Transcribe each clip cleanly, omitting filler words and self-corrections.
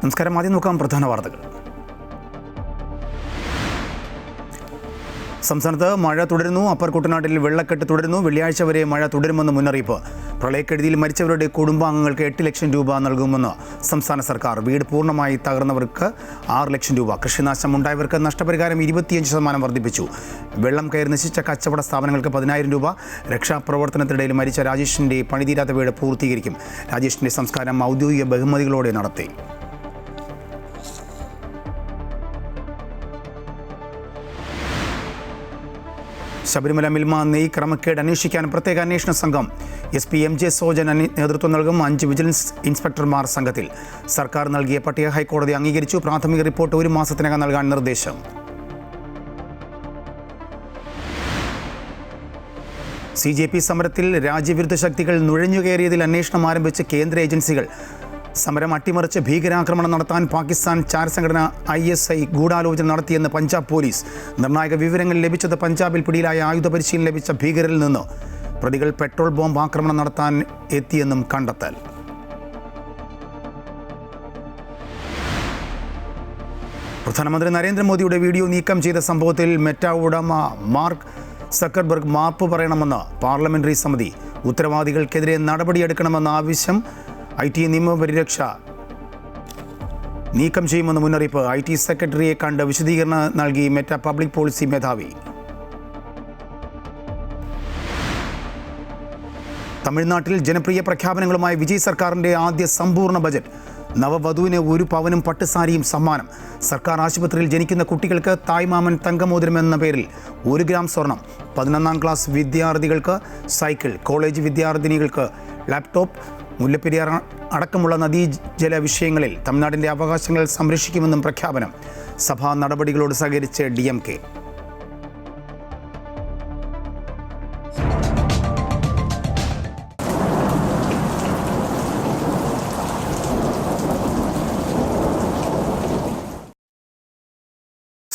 നമസ്കാരം. ആദ്യം നോക്കാം പ്രധാന വാർത്തകൾ. സംസ്ഥാനത്ത് മഴ തുടരുന്നു. അപ്പർ കുട്ടനാട്ടിൽ വെള്ളക്കെട്ട് തുടരുന്നു. വെള്ളിയാഴ്ച വരെ മഴ തുടരുമെന്ന് മുന്നറിയിപ്പ്. പ്രളയക്കെടുതിയിൽ മരിച്ചവരുടെ കുടുംബാംഗങ്ങൾക്ക് 8 ലക്ഷം രൂപ നൽകുമെന്ന് സംസ്ഥാന സർക്കാർ. വീട് പൂർണ്ണമായി തകർന്നവർക്ക് 6 ലക്ഷം രൂപ. കൃഷിനാശം ഉണ്ടായവർക്ക് നഷ്ടപരിഹാരം 25% വർദ്ധിപ്പിച്ചു. വെള്ളം കയറി നശിച്ച കച്ചവട സ്ഥാപനങ്ങൾക്ക് 10,000 രൂപ. രക്ഷാപ്രവർത്തനത്തിനിടയിൽ മരിച്ച രാജേഷിന്റെ പണിതീരാത്ത വീട് പൂർത്തീകരിക്കും. രാജേഷിന്റെ സംസ്കാരം ഔദ്യോഗിക ബഹുമതികളോടെ നടത്തി. ശബരിമല മിൽമ നെയ് ക്രമക്കേട് അന്വേഷിക്കാൻ പ്രത്യേക അന്വേഷണ സംഘം. SP MJ സോജൻ നേതൃത്വം നൽകും. 5 വിജിലൻസ് ഇൻസ്പെക്ടർമാർ സംഘത്തിൽ. സർക്കാർ നൽകിയ പട്ടിക ഹൈക്കോടതി അംഗീകരിച്ചു. പ്രാഥമിക റിപ്പോർട്ട് 1 മാസത്തിനകം നൽകാൻ നിർദ്ദേശം. CJP സമരത്തിൽ രാജ്യവിരുദ്ധ ശക്തികൾ നുഴഞ്ഞുകയറിയതിൽ അന്വേഷണം ആരംഭിച്ച് കേന്ദ്ര ഏജൻസികൾ. സമരം അട്ടിമറിച്ച് ഭീകരാക്രമണം നടത്താൻ പാകിസ്ഥാൻ ചാരസംഘടന ISI ഗൂഢാലോചന നടത്തിയെന്ന് പഞ്ചാബ് പോലീസ്. നിർണായക വിവരങ്ങൾ ലഭിച്ചത് പഞ്ചാബിൽ പിടിയിലായ ആയുധ പരിശീലനം ലഭിച്ച ഭീകരരിൽ നിന്ന്. പ്രതികൾ പെട്രോൾ ബോംബ് ആക്രമണം നടത്താൻ എത്തിയെന്നും കണ്ടെത്തൽ. പ്രധാനമന്ത്രി നരേന്ദ്രമോദിയുടെ വീഡിയോ നീക്കം ചെയ്ത സംഭവത്തിൽ മെറ്റ ഉടമ മാർക്ക് സക്കർബർഗ് മാപ്പ് പറയണമെന്ന് പാർലമെന്ററി സമിതി. ഉത്തരവാദികൾക്കെതിരെ നടപടിയെടുക്കണമെന്ന ആവശ്യം. IT നിയമപരിരക്ഷ നീക്കം ചെയ്യുമെന്ന് മുന്നറിയിപ്പ്. IT സെക്രട്ടറിയെ കണ്ട് വിശദീകരണം നൽകി മെറ്റ പബ്ലിക് പോളിസി മേധാവി. തമിഴ്നാട്ടിൽ ജനപ്രിയ പ്രഖ്യാപനങ്ങളുമായി വിജയ് സർക്കാരിൻ്റെ ആദ്യ സമ്പൂർണ്ണ ബജറ്റ്. നവവധുവിന് 1 പവനും പട്ടുസാരിയും സമ്മാനം. സർക്കാർ ആശുപത്രിയിൽ ജനിക്കുന്ന കുട്ടികൾക്ക് തായ്മാമൻ തങ്കമോതിരം എന്ന പേരിൽ 1 ഗ്രാം സ്വർണം. 11ാം ക്ലാസ് വിദ്യാർത്ഥികൾക്ക് സൈക്കിൾ. കോളേജ് വിദ്യാർത്ഥിനികൾക്ക് ലാപ്ടോപ്പ്. മുല്ലപ്പെരിയാർ അടക്കമുള്ള നദീജല വിഷയങ്ങളിൽ തമിഴ്നാടിൻ്റെ അവകാശങ്ങൾ സംരക്ഷിക്കുമെന്നും പ്രഖ്യാപനം. സഭാ നടപടികളോട് സഹകരിച്ച് DMK.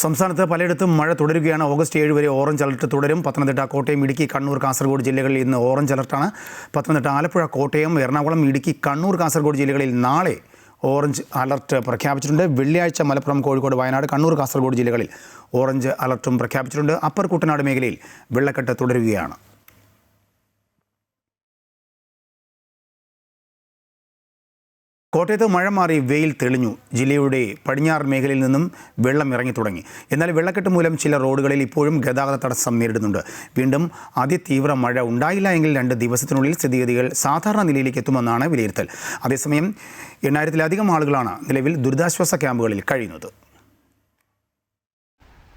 സംസ്ഥാനത്ത് പലയിടത്തും മഴ തുടരുകയാണ്. ഓഗസ്റ്റ് 7 വരെ ഓറഞ്ച് അലർട്ട് തുടരും. പത്തനംതിട്ട, കോട്ടയം, ഇടുക്കി, കണ്ണൂർ, കാസർഗോഡ് ജില്ലകളിൽ ഇന്ന് ഓറഞ്ച് അലർട്ടാണ്. പത്തനംതിട്ട, ആലപ്പുഴ, കോട്ടയം, എറണാകുളം, ഇടുക്കി, കണ്ണൂർ, കാസർഗോഡ് ജില്ലകളിൽ നാളെ ഓറഞ്ച് അലർട്ട് പ്രഖ്യാപിച്ചിട്ടുണ്ട്. വെള്ളിയാഴ്ച മലപ്പുറം, കോഴിക്കോട്, വയനാട്, കണ്ണൂർ, കാസർഗോഡ് ജില്ലകളിൽ ഓറഞ്ച് അലർട്ടും പ്രഖ്യാപിച്ചിട്ടുണ്ട്. അപ്പർ കുട്ടനാട് മേഖലയിൽ വെള്ളക്കെട്ട് തുടരുകയാണ്. കോട്ടയത്ത് മഴ മാറി വെയിൽ തെളിഞ്ഞു. ജില്ലയുടെ പടിഞ്ഞാറൻ മേഖലയിൽ നിന്നും വെള്ളം ഇറങ്ങി തുടങ്ങി. എന്നാൽ വെള്ളക്കെട്ട് മൂലം ചില റോഡുകളിൽ ഇപ്പോഴും ഗതാഗത തടസ്സം നേരിടുന്നുണ്ട്. വീണ്ടും അതിതീവ്ര മഴ ഉണ്ടായില്ല എങ്കിൽ 2 ദിവസത്തിനുള്ളിൽ സ്ഥിതിഗതികൾ സാധാരണ നിലയിലേക്ക് എത്തുമെന്നാണ് വിലയിരുത്തൽ. അതേസമയം 8,000-ലധികം ആളുകളാണ് നിലവിൽ ദുരിതാശ്വാസ ക്യാമ്പുകളിൽ കഴിയുന്നത്.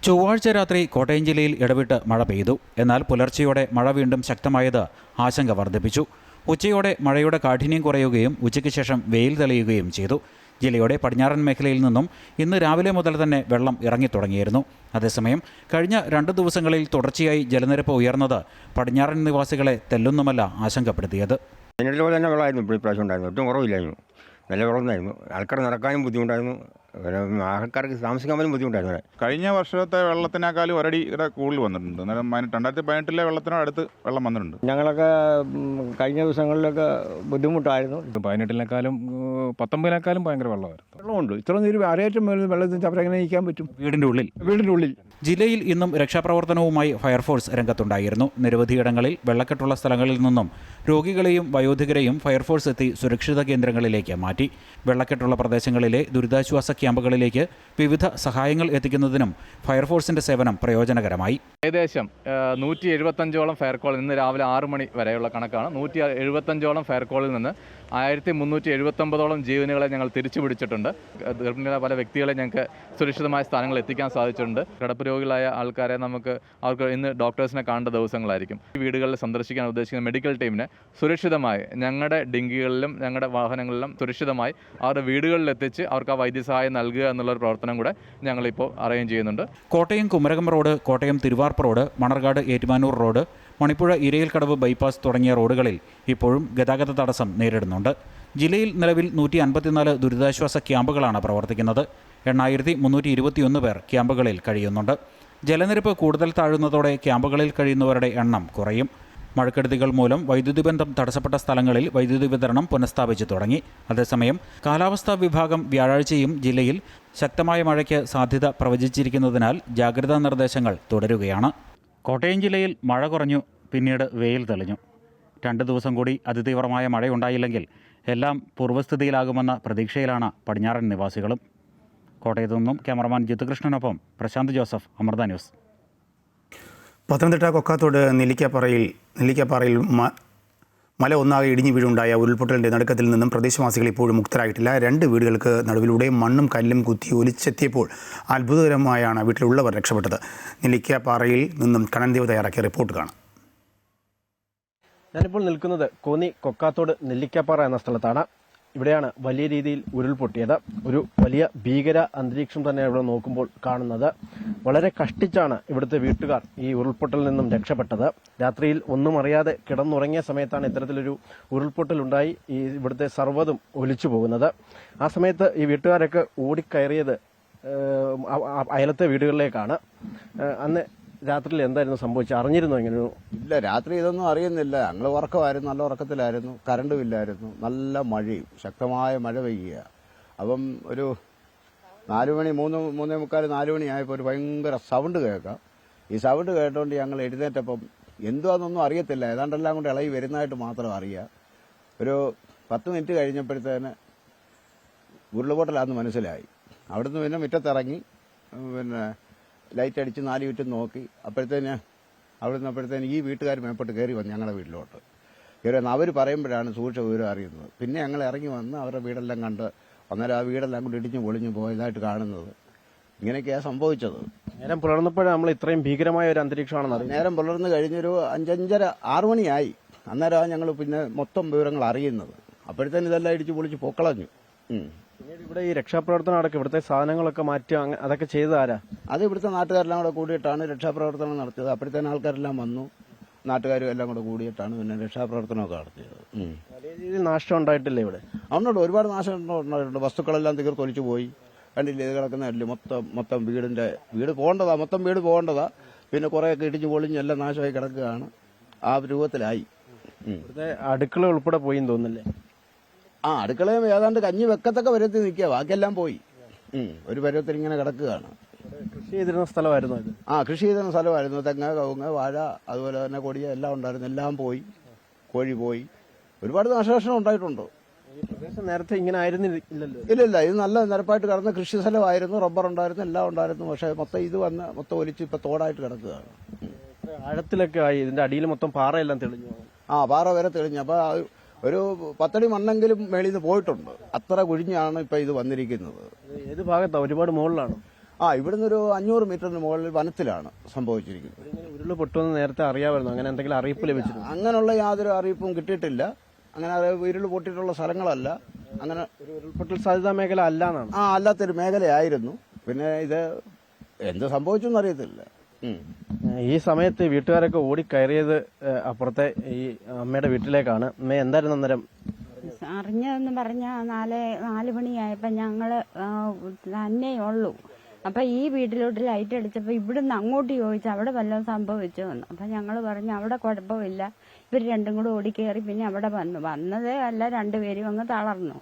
ചൊവ്വാഴ്ച രാത്രി കോട്ടയം ജില്ലയിൽ ഇടവിട്ട് മഴ പെയ്തു. എന്നാൽ പുലർച്ചെയോടെ മഴ വീണ്ടും ശക്തമായത് ആശങ്ക വർദ്ധിപ്പിച്ചു. ഉച്ചയോടെ മഴയുടെ കാഠിന്യം കുറയുകയും ഉച്ചയ്ക്ക് ശേഷം വെയിൽ തെളിയുകയും ചെയ്തു. ജില്ലയുടെ പടിഞ്ഞാറൻ മേഖലയിൽ നിന്നും ഇന്ന് രാവിലെ മുതൽ തന്നെ വെള്ളം ഇറങ്ങിത്തുടങ്ങിയിരുന്നു. അതേസമയം കഴിഞ്ഞ 2 ദിവസങ്ങളിൽ തുടർച്ചയായി ജലനിരപ്പ് ഉയർന്നത് പടിഞ്ഞാറൻ നിവാസികളെ തെല്ലൊന്നുമല്ല ആശങ്കപ്പെടുത്തിയത്. പോലെ തന്നെ വെള്ളമായിരുന്നു ഇപ്പോൾ ഇപ്രാവശ്യം ഉണ്ടായിരുന്നു. ഒട്ടും കുറവില്ലായിരുന്നു. നല്ല വെള്ളമായിരുന്നു. ആൾക്കാർ നടക്കാനും ബുദ്ധിമുട്ടായിരുന്നു. ആൾക്കാർക്ക് താമസിക്കാൻ പോലും ബുദ്ധിമുട്ടായിരുന്നു. കഴിഞ്ഞ വർഷത്തെ വെള്ളത്തിനേക്കാളും ഒരടിയുടെ കൂടുതൽ വന്നിട്ടുണ്ട്. അന്നേരം 2018 വെള്ളത്തിനോട് അടുത്ത് വെള്ളം വന്നിട്ടുണ്ട്. ഞങ്ങളൊക്കെ കഴിഞ്ഞ ദിവസങ്ങളിലൊക്കെ ബുദ്ധിമുട്ടായിരുന്നു. 18-നെക്കാളും 19-നെക്കാളും ഭയങ്കര വെള്ളമായിരുന്നു. വെള്ളമുണ്ട്. ഇത്ര നേരം അരയേറ്റം മേലെ വെള്ളത്തിൽ അവരെങ്ങനെ നിൽക്കാൻ പറ്റും? വീടിൻ്റെ ഉള്ളിൽ. ജില്ലയിൽ ഇന്നും രക്ഷാപ്രവർത്തനവുമായി ഫയർഫോഴ്സ് രംഗത്തുണ്ടായിരുന്നു. നിരവധിയിടങ്ങളിൽ വെള്ളക്കെട്ടുള്ള സ്ഥലങ്ങളിൽ നിന്നും രോഗികളെയും വയോധികരെയും ഫയർഫോഴ്സ് എത്തി സുരക്ഷിത കേന്ദ്രങ്ങളിലേക്ക് മാറ്റി. വെള്ളക്കെട്ടുള്ള പ്രദേശങ്ങളിലെ ദുരിതാശ്വാസ ക്യാമ്പുകളിലേക്ക് വിവിധ സഹായങ്ങൾ എത്തിക്കുന്നതിനും ഫയർഫോഴ്സിന്റെ സേവനം പ്രയോജനകരമായി. ഏകദേശം 175ഓളം ഫയർ കോൾ ഇന്ന് രാവിലെ 6 മണി വരെയുള്ള കണക്കാണ്. 175ഓളം ഫയർ കോളിൽ നിന്ന് 1379ഓളം ജീവനുകളെ ഞങ്ങൾ തിരിച്ചു പിടിച്ചിട്ടുണ്ട്. ഗർഭിണികളായ പല വ്യക്തികളെ ഞങ്ങൾക്ക് സുരക്ഷിതമായ സ്ഥാനങ്ങളിൽ എത്തിക്കാൻ സാധിച്ചിട്ടുണ്ട്. കിടപ്പ് രോഗികളായ ആൾക്കാരെ അവർക്ക് ഇന്ന് ഡോക്ടേഴ്സിനെ കാണേണ്ട ദിവസങ്ങളായിരിക്കും. ഈ വീടുകളിൽ സന്ദർശിക്കാൻ ഉദ്ദേശിക്കുന്ന മെഡിക്കൽ ടീമിനെ സുരക്ഷിതമായി ഞങ്ങളുടെ ഡിങ്കികളിലും ഞങ്ങളുടെ വാഹനങ്ങളിലും സുരക്ഷിതമായി അവരുടെ വീടുകളിലെത്തിച്ച് അവർക്ക് ആ വൈദ്യസഹായം നൽകുക എന്നുള്ളൊരു പ്രവർത്തനം കൂടെ ഞങ്ങളിപ്പോൾ അറേഞ്ച് ചെയ്യുന്നുണ്ട്. Kottayam Kumarakom road, Kottayam Thiruvarppu road, Manarcad Ettumanoor road, Manipuzha Irayilkadavu bypass തുടങ്ങിയ റോഡുകളിൽ ഇപ്പോഴും ഗതാഗത തടസ്സം നേരിടുന്നുണ്ട്. ജില്ലയിൽ നിലവിൽ 154 ദുരിതാശ്വാസ ക്യാമ്പുകളാണ് പ്രവർത്തിക്കുന്നത്. 8,321 പേർ ക്യാമ്പുകളിൽ കഴിയുന്നുണ്ട്. ജലനിരപ്പ് കൂടുതൽ താഴുന്നതോടെ ക്യാമ്പുകളിൽ കഴിയുന്നവരുടെ എണ്ണം കുറയും. മഴക്കെടുതികൾ മൂലം വൈദ്യുതി ബന്ധം തടസ്സപ്പെട്ട സ്ഥലങ്ങളിൽ വൈദ്യുതി വിതരണം പുനഃസ്ഥാപിച്ചു തുടങ്ങി. അതേസമയം കാലാവസ്ഥാ വിഭാഗം വ്യാഴാഴ്ചയും ജില്ലയിൽ ശക്തമായ മഴയ്ക്ക് സാധ്യത പ്രവചിച്ചിരിക്കുന്നതിനാൽ ജാഗ്രതാ നിർദ്ദേശങ്ങൾ തുടരുകയാണ്. കോട്ടയം ജില്ലയിൽ മഴ കുറഞ്ഞു, പിന്നീട് വെയിൽ തെളിഞ്ഞു. 2 ദിവസം കൂടി അതിതീവ്രമായ മഴയുണ്ടായില്ലെങ്കിൽ എല്ലാം പൂർവ്വസ്ഥിതിയിലാകുമെന്ന പ്രതീക്ഷയിലാണ് പടിഞ്ഞാറൻ നിവാസികളും. കോട്ടയത്തു നിന്നും ക്യാമറമാൻ ജിത്തുകൃഷ്ണനൊപ്പം പ്രശാന്ത് ജോസഫ്, അമൃത ന്യൂസ്. പത്തനംതിട്ട കൊക്കാത്തോട് നെല്ലിക്കാപ്പാറയിൽ മല ഒന്നാകെ ഇടിഞ്ഞു വീഴുണ്ടായ ഉരുൾപൊട്ടലിൻ്റെ നടുക്കത്തിൽ നിന്നും പ്രദേശവാസികൾ ഇപ്പോഴും മുക്തരായിട്ടില്ല. 2 വീടുകൾക്ക് നടുവിലൂടെ മണ്ണും കല്ലും കുത്തി ഒലിച്ചെത്തിയപ്പോൾ അത്ഭുതകരമായാണ് വീട്ടിലുള്ളവർ രക്ഷപ്പെട്ടത്. നെല്ലിക്കാപ്പാറയിൽ നിന്നും കണ്ണൻദേവ് തയ്യാറാക്കിയ റിപ്പോർട്ട് കാണാം. ഞാനിപ്പോൾ നിൽക്കുന്നത് കോന്നി കൊക്കാത്തോട് നെല്ലിക്കാപ്പാറ എന്ന സ്ഥലത്താണ്. ഇവിടെയാണ് വലിയ രീതിയിൽ ഉരുൾപൊട്ടിയത്. ഒരു വലിയ ഭീകര അന്തരീക്ഷം തന്നെ ഇവിടെ നോക്കുമ്പോൾ കാണുന്നത്. വളരെ കഷ്ടിച്ചാണ് ഇവിടുത്തെ വീട്ടുകാർ ഈ ഉരുൾപൊട്ടലിൽ നിന്നും രക്ഷപ്പെട്ടത്. രാത്രിയിൽ ഒന്നും അറിയാതെ കിടന്നുറങ്ങിയ സമയത്താണ് ഇത്തരത്തിലൊരു ഉരുൾപൊട്ടൽ ഉണ്ടായി ഈ ഇവിടുത്തെ സർവ്വതും ഒലിച്ചു പോകുന്നത്. ആ സമയത്ത് ഈ വീട്ടുകാരൊക്കെ ഓടിക്കയറിയത് അയലത്തെ വീടുകളിലേക്കാണ്. അന്ന് രാത്രിയിൽ എന്തായിരുന്നു സംഭവിച്ചത്? അറിഞ്ഞിരുന്നോ ഇങ്ങനെ? ഇല്ല, രാത്രി ഇതൊന്നും അറിയുന്നില്ല. ഞങ്ങൾ ഉറക്കമായിരുന്നു, നല്ല ഉറക്കത്തിലായിരുന്നു. കറണ്ടും ഇല്ലായിരുന്നു. നല്ല മഴയും, ശക്തമായ മഴ പെയ്യുക. അപ്പം ഒരു 4 മണി 3:45 4 മണി ആയപ്പോൾ ഒരു ഭയങ്കര സൗണ്ട് കേൾക്കാം. ഈ സൗണ്ട് കേട്ടുകൊണ്ട് ഞങ്ങൾ എഴുന്നേറ്റപ്പം എന്തുവാന്നൊന്നും അറിയത്തില്ല. ഏതാണ്ടെല്ലാം കൊണ്ട് ഇളകി വരുന്നതായിട്ട് മാത്രം അറിയാം. ഒരു 10 മിനിറ്റ് കഴിഞ്ഞപ്പോഴത്തേന് ഉരുളുപൊട്ടലാണെന്ന് മനസ്സിലായി. അവിടുന്ന് പിന്നെ മുറ്റത്തിറങ്ങി പിന്നെ ലൈറ്റ് അടിച്ച് 4 ചുറ്റും നോക്കി. അപ്പോഴത്തേന് ഈ വീട്ടുകാർ മേപ്പോട്ട് കയറി വന്നു ഞങ്ങളുടെ വീട്ടിലോട്ട്. കയറി വന്ന് അവർ പറയുമ്പോഴാണ് സൂക്ഷിച്ച വിവരം അറിയുന്നത്. പിന്നെ ഞങ്ങൾ ഇറങ്ങി വന്ന് അവരുടെ വീടെല്ലാം കണ്ട് അന്നേരം ആ വീടെല്ലാം കൊണ്ട് ഇടിഞ്ഞു പൊളിഞ്ഞു പോയതായിട്ട് കാണുന്നത്. ഇങ്ങനെയൊക്കെയാണ് സംഭവിച്ചത്. നേരം പുലർന്നപ്പോഴാണ് നമ്മൾ ഇത്രയും ഭീകരമായ ഒരു അന്തരീക്ഷമാണെന്ന് അറിയാം. നേരം പുലർന്ന് കഴിഞ്ഞൊരു 5:30 6 മണിയായി. അന്നേരമാണ് ഞങ്ങൾ പിന്നെ മൊത്തം വിവരങ്ങൾ അറിയുന്നത്. അപ്പോഴത്തേന് ഇതെല്ലാം ഇടിച്ച് പൊളിച്ച് പൊക്കളഞ്ഞു. പിന്നീട് ഇവിടെ ഈ രക്ഷാപ്രവർത്തനം അടക്കം ഇവിടുത്തെ സാധനങ്ങളൊക്കെ മാറ്റി അതൊക്കെ ചെയ്തതാരാ? അത് ഇവിടുത്തെ നാട്ടുകാരെല്ലാം കൂടെ കൂടിയിട്ടാണ് രക്ഷാപ്രവർത്തനം നടത്തിയത്. അപ്പോഴത്തേന് ആൾക്കാരെല്ലാം വന്നു, നാട്ടുകാരും എല്ലാം കൂടെ കൂടിയിട്ടാണ് പിന്നെ രക്ഷാപ്രവർത്തനമൊക്കെ നടത്തിയത്. വലിയ രീതിയിൽ നാശം ഉണ്ടായിട്ടില്ലേ ഇവിടെ? അതുകൊണ്ട് ഒരുപാട് നാശം ഉണ്ടായിട്ടുണ്ട്. വസ്തുക്കളെല്ലാം തീർത്തൊലിച്ചു പോയി. കണ്ടില്ലേ, ഇത് കിടക്കുന്നതല്ലേ മൊത്തം വീട് പോകേണ്ടതാ, മൊത്തം വീട് പോകേണ്ടതാ. പിന്നെ കുറേയൊക്കെ ഇടിച്ചു പൊളിഞ്ഞ് എല്ലാം നാശമായി കിടക്കുകയാണ്. ആ രൂപത്തിലായി. ഇവിടുത്തെ അടുക്കള ഉൾപ്പെടെ പോയി തോന്നില്ലേ? അടുക്കളയും ഏതാണ്ട് കഞ്ഞി വെക്കത്തൊക്കെ പരുവത്തിൽ നിൽക്കുക, ബാക്കിയെല്ലാം പോയി. ഒരു പരുവത്തിൽ ഇങ്ങനെ കിടക്കുകയാണ്. കൃഷി ചെയ്തിരുന്ന സ്ഥലമായിരുന്നു ഇത്? കൃഷി ചെയ്തിരുന്ന സ്ഥലമായിരുന്നു. തെങ്ങ്, കവുങ്ങ്, വാഴ, അതുപോലെ തന്നെ കൊടിയ എല്ലാം ഉണ്ടായിരുന്നു. എല്ലാം പോയി. കോഴി പോയി. ഒരുപാട് നാശനഷ്ടം ഉണ്ടായിട്ടുണ്ട്. ഈ പ്രദേശം നേരത്തെ ഇങ്ങനെ ആയിരുന്നില്ലല്ലോ? ഇല്ല, ഇത് നല്ല നിരപ്പായിട്ട് കിടന്ന കൃഷി സ്ഥലമായിരുന്നു. റബ്ബർ ഉണ്ടായിരുന്നു, എല്ലാം ഉണ്ടായിരുന്നു. പക്ഷേ മൊത്തം ഒലിച്ച് ഇപ്പൊ തോടായിട്ട് കിടക്കുകയാണ്. ആഴത്തിലൊക്കെ ആയി. ഇതിന്റെ അടിയിൽ മൊത്തം പാറയെല്ലാം തെളിഞ്ഞു. പാറ വരെ തെളിഞ്ഞു. അപ്പൊ ഒരു 10 അടി മണ്ണെങ്കിലും മേളിൽ നിന്ന് പോയിട്ടുണ്ട്. അത്ര കുഴിഞ്ഞാണ് ഇപ്പൊ ഇത് വന്നിരിക്കുന്നത്. ഏത് ഭാഗത്താണ്? ഒരുപാട് മുകളിലാണ്? ഇവിടുന്ന് ഒരു 500 മീറ്ററിന് മുകളിൽ വനത്തിലാണ് സംഭവിച്ചിരിക്കുന്നത്. ഉരുള് പൊട്ടുമെന്ന് നേരത്തെ അറിയാമായിരുന്നു? അങ്ങനെ എന്തെങ്കിലും അറിയിപ്പ് ലഭിച്ചിരുന്നു? അങ്ങനെയുള്ള യാതൊരു അറിയിപ്പും കിട്ടിയിട്ടില്ല. അങ്ങനെ ഉരുള് പൊട്ടിയിട്ടുള്ള സ്ഥലങ്ങളല്ല. അങ്ങനെ ഒരു ഉരുൾപൊട്ടൽ സാധ്യതാ മേഖല അല്ല എന്നാണ്? അല്ലാത്തൊരു മേഖലയായിരുന്നു. പിന്നെ ഇത് എന്ത് സംഭവിച്ചെന്ന് അറിയത്തില്ല. ഈ സമയത്ത് വീട്ടുകാരൊക്കെ ഓടിക്കയറിയത് അപ്പുറത്തെ ഈ അമ്മയുടെ വീട്ടിലേക്കാണ്. അമ്മ എന്തായിരുന്നു അന്നേരം അറിഞ്ഞതെന്ന് പറഞ്ഞാൽ 4 മണിയായപ്പോൾ ഞങ്ങൾ തന്നെ ഉള്ളൂ. അപ്പം ഈ വീട്ടിലോട്ട് ലൈറ്റ് അടിച്ചപ്പോൾ ഇവിടുന്ന് അങ്ങോട്ട് ചോദിച്ചു അവിടെ വല്ലതും സംഭവിച്ചോ എന്ന്. അപ്പം ഞങ്ങൾ പറഞ്ഞു അവിടെ കുഴപ്പമില്ല. ഇവർ രണ്ടും കൂടെ ഓടിക്കയറി പിന്നെ അവിടെ വന്നതേ അല്ല, 2 പേരും അങ്ങ് തളർന്നു.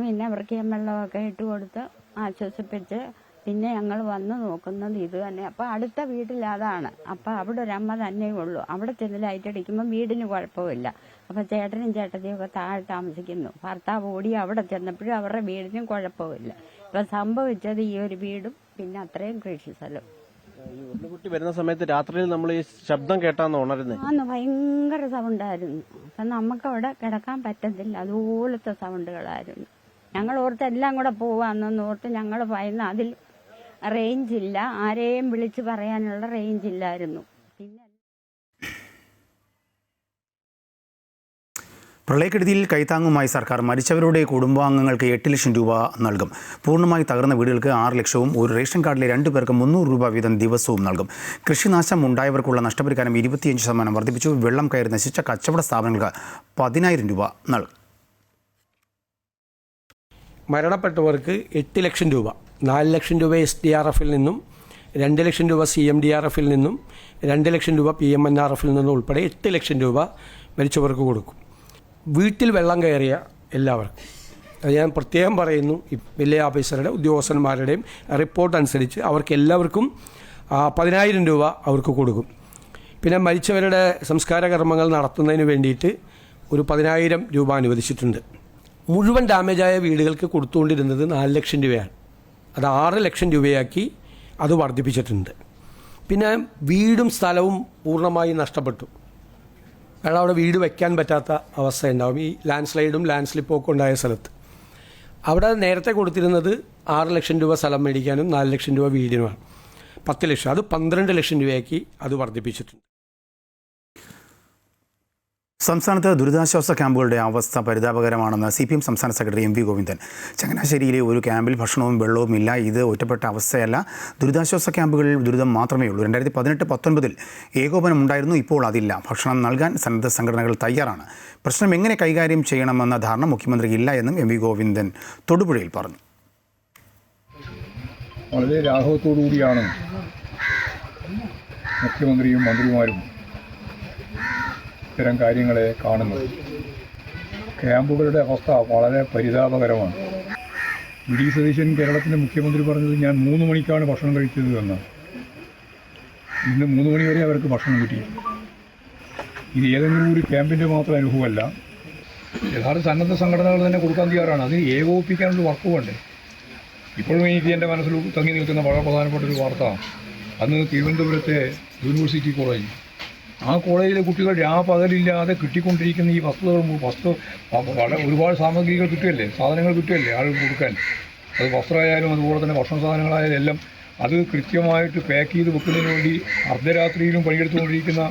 പിന്നെ അവർക്ക് വെള്ളമൊക്കെ ഇട്ട് കൊടുത്ത് ആശ്വസിപ്പിച്ച് പിന്നെ ഞങ്ങൾ വന്ന് നോക്കുന്നത് ഇത് തന്നെ. അപ്പം അടുത്ത വീട്ടിൽ അതാണ്. അപ്പം അവിടെ ഒരു അമ്മ തന്നെ ഉള്ളൂ. അവിടെ ചെന്ന് ലൈറ്റ് അടിക്കുമ്പോൾ വീടിന് കുഴപ്പമില്ല. അപ്പം ചേട്ടനും ചേട്ടത്തിയും ഒക്കെ താഴെ താമസിക്കുന്നു. ഭർത്താവ് ഓടി അവിടെ ചെന്നപ്പോഴും അവരുടെ വീടിനും കുഴപ്പമില്ല. ഇപ്പം സംഭവിച്ചത് ഈ ഒരു വീടും പിന്നെ അത്രയും കൃഷി സ്ഥലം. ഈ ഉരുളുപൊട്ടി വരുന്ന സമയത്ത് രാത്രിയിൽ നമ്മൾ ഈ ശബ്ദം കേട്ടാന്ന് ഉണരുന്നത്? ഭയങ്കര സൗണ്ടായിരുന്നു. അപ്പം നമുക്കവിടെ കിടക്കാൻ പറ്റത്തില്ല, അതുപോലത്തെ സൗണ്ടുകളായിരുന്നു. ഞങ്ങൾ ഓർത്ത് എല്ലാം കൂടെ പോവാന്നൊന്ന് ഓർത്ത് ഞങ്ങൾ ഭയന്ന്. അതിൽ റേഞ്ച് ഇല്ല, ആരെയും വിളിച്ച് പറയാനുള്ള റേഞ്ച് ഇല്ലായിരുന്നു. പിന്നെ പ്രളയക്കെടുതിയിൽ കൈത്താങ്ങുമായി സർക്കാർ മരിച്ചവരുടെ കുടുംബാംഗങ്ങൾക്ക് 8 ലക്ഷം രൂപ നൽകും. പൂർണ്ണമായി തകർന്ന വീടുകൾക്ക് 6 ലക്ഷവും ഒരു റേഷൻ കാർഡിലെ 2 പേർക്ക് 300 രൂപ വീതം ദിവസവും നൽകും. കൃഷിനാശം ഉണ്ടായവർക്കുള്ള നഷ്ടപരിഹാരം 25% വർദ്ധിപ്പിച്ചു. വെള്ളം കയറി നശിച്ച കച്ചവട സ്ഥാപനങ്ങൾക്ക് 10,000 രൂപ നൽകും. മരണപ്പെട്ടവർക്ക് 8 ലക്ഷം രൂപ, 4 ലക്ഷം രൂപ SDRFിൽ നിന്നും 2 ലക്ഷം രൂപ CMDRFിൽ നിന്നും 2 ലക്ഷം രൂപ PMNRFിൽ നിന്നും ഉൾപ്പെടെ 8 ലക്ഷം രൂപ മരിച്ചവർക്ക് കൊടുക്കും. വീട്ടിൽ വെള്ളം കയറിയ എല്ലാവർക്കും, അത് ഞാൻ പ്രത്യേകം പറയുന്നു, വില്ലേജ് ഓഫീസറുടെ ഉദ്യോഗസ്ഥന്മാരുടെയും റിപ്പോർട്ട് അനുസരിച്ച് അവർക്ക് എല്ലാവർക്കും 10,000 രൂപ അവർക്ക് കൊടുക്കും. പിന്നെ മരിച്ചവരുടെ സംസ്കാര കർമ്മങ്ങൾ നടത്തുന്നതിന് വേണ്ടിയിട്ട് ഒരു 10,000 രൂപ അനുവദിച്ചിട്ടുണ്ട്. മുഴുവൻ ഡാമേജായ വീടുകൾക്ക് കൊടുത്തുകൊണ്ടിരുന്നത് 4 ലക്ഷം രൂപയാണ്. അത് 6 ലക്ഷം രൂപയാക്കി അത് വർദ്ധിപ്പിച്ചിട്ടുണ്ട്. പിന്നെ വീടും സ്ഥലവും പൂർണ്ണമായി നഷ്ടപ്പെട്ടു. കാരണം അവിടെ വീട് വയ്ക്കാൻ പറ്റാത്ത അവസ്ഥയുണ്ടാവും. ഈ ലാൻഡ് സ്ലൈഡും ലാൻഡ് സ്ലിപ്പും ഒക്കെ ഉണ്ടായ സ്ഥലത്ത് അവിടെ നേരത്തെ കൊടുത്തിരുന്നത് 6 ലക്ഷം രൂപ സ്ഥലം മേടിക്കാനും 4 ലക്ഷം രൂപ വീടിനുമാണ്. 10 ലക്ഷം, അത് 12 ലക്ഷം രൂപയാക്കി അത് വർദ്ധിപ്പിച്ചിട്ടുണ്ട്. സംസ്ഥാനത്ത് ദുരിതാശ്വാസ ക്യാമ്പുകളുടെ അവസ്ഥ പരിതാപകരമാണെന്ന് CPM സംസ്ഥാന സെക്രട്ടറി MV ഗോവിന്ദൻ. ചങ്ങനാശ്ശേരിയിലെ ഒരു ക്യാമ്പിൽ ഭക്ഷണവും വെള്ളവും ഇല്ല. ഇത് ഒറ്റപ്പെട്ട അവസ്ഥയല്ല, ദുരിതാശ്വാസ ക്യാമ്പുകളിൽ ദുരിതം മാത്രമേ ഉള്ളൂ. 2018-19 ഏകോപനം ഉണ്ടായിരുന്നു, ഇപ്പോൾ അതില്ല. ഭക്ഷണം നൽകാൻ സന്നദ്ധ സംഘടനകൾ തയ്യാറാണ്. പ്രശ്നം എങ്ങനെ കൈകാര്യം ചെയ്യണമെന്ന ധാരണ മുഖ്യമന്ത്രിക്ക് ഇല്ല എന്നും MV ഗോവിന്ദൻ തൊടുപുഴയിൽ പറഞ്ഞു. വളരെ ലാഘവത്തോടു കൂടിയാണ് മുഖ്യമന്ത്രിയും മന്ത്രിമാരും ഇത്തരം കാര്യങ്ങളെ കാണുന്നത്. ക്യാമ്പുകളുടെ അവസ്ഥ വളരെ പരിതാപകരമാണ്. വി ഡി സതീശൻ കേരളത്തിൻ്റെ മുഖ്യമന്ത്രി പറഞ്ഞത് ഞാൻ 3 മണിക്കാണ് ഭക്ഷണം കഴിച്ചത് എന്ന്. ഇന്ന് 3 മണി വരെ അവർക്ക് ഭക്ഷണം കിട്ടി. ഇത് ഏതെങ്കിലും ഒരു ക്യാമ്പിൻ്റെ മാത്രം അനുഭവമല്ല. യഥാർത്ഥ സന്നദ്ധ സംഘടനകൾ തന്നെ കൊടുക്കാൻ തയ്യാറാണ്. അതിന് ഏകോപിപ്പിക്കാനുള്ള വർക്ക് വേണ്ടേ. ഇപ്പോഴും എനിക്ക് എൻ്റെ മനസ്സിൽ തങ്ങി നിൽക്കുന്ന വളരെ പ്രധാനപ്പെട്ട ഒരു വാർത്ത, അന്ന് തിരുവനന്തപുരത്തെ യൂണിവേഴ്സിറ്റി കോളേജ്, ആ കോളേജിലെ കുട്ടികൾ പകലില്ലാതെ കിട്ടിക്കൊണ്ടിരിക്കുന്ന ഈ ഒരുപാട് സാമഗ്രികൾ കിട്ടുകയല്ലേ, സാധനങ്ങൾ കിട്ടുകയല്ലേ ആളുകൾ കൊടുക്കാൻ. അത് വസ്ത്രമായാലും അതുപോലെ തന്നെ ഭക്ഷണ സാധനങ്ങളായാലും എല്ലാം അത് കൃത്യമായിട്ട് പാക്ക് ചെയ്ത് വെക്കുന്നതിന് വേണ്ടി അർദ്ധരാത്രിയിലും പണിയെടുത്തുകൊണ്ടിരിക്കുന്ന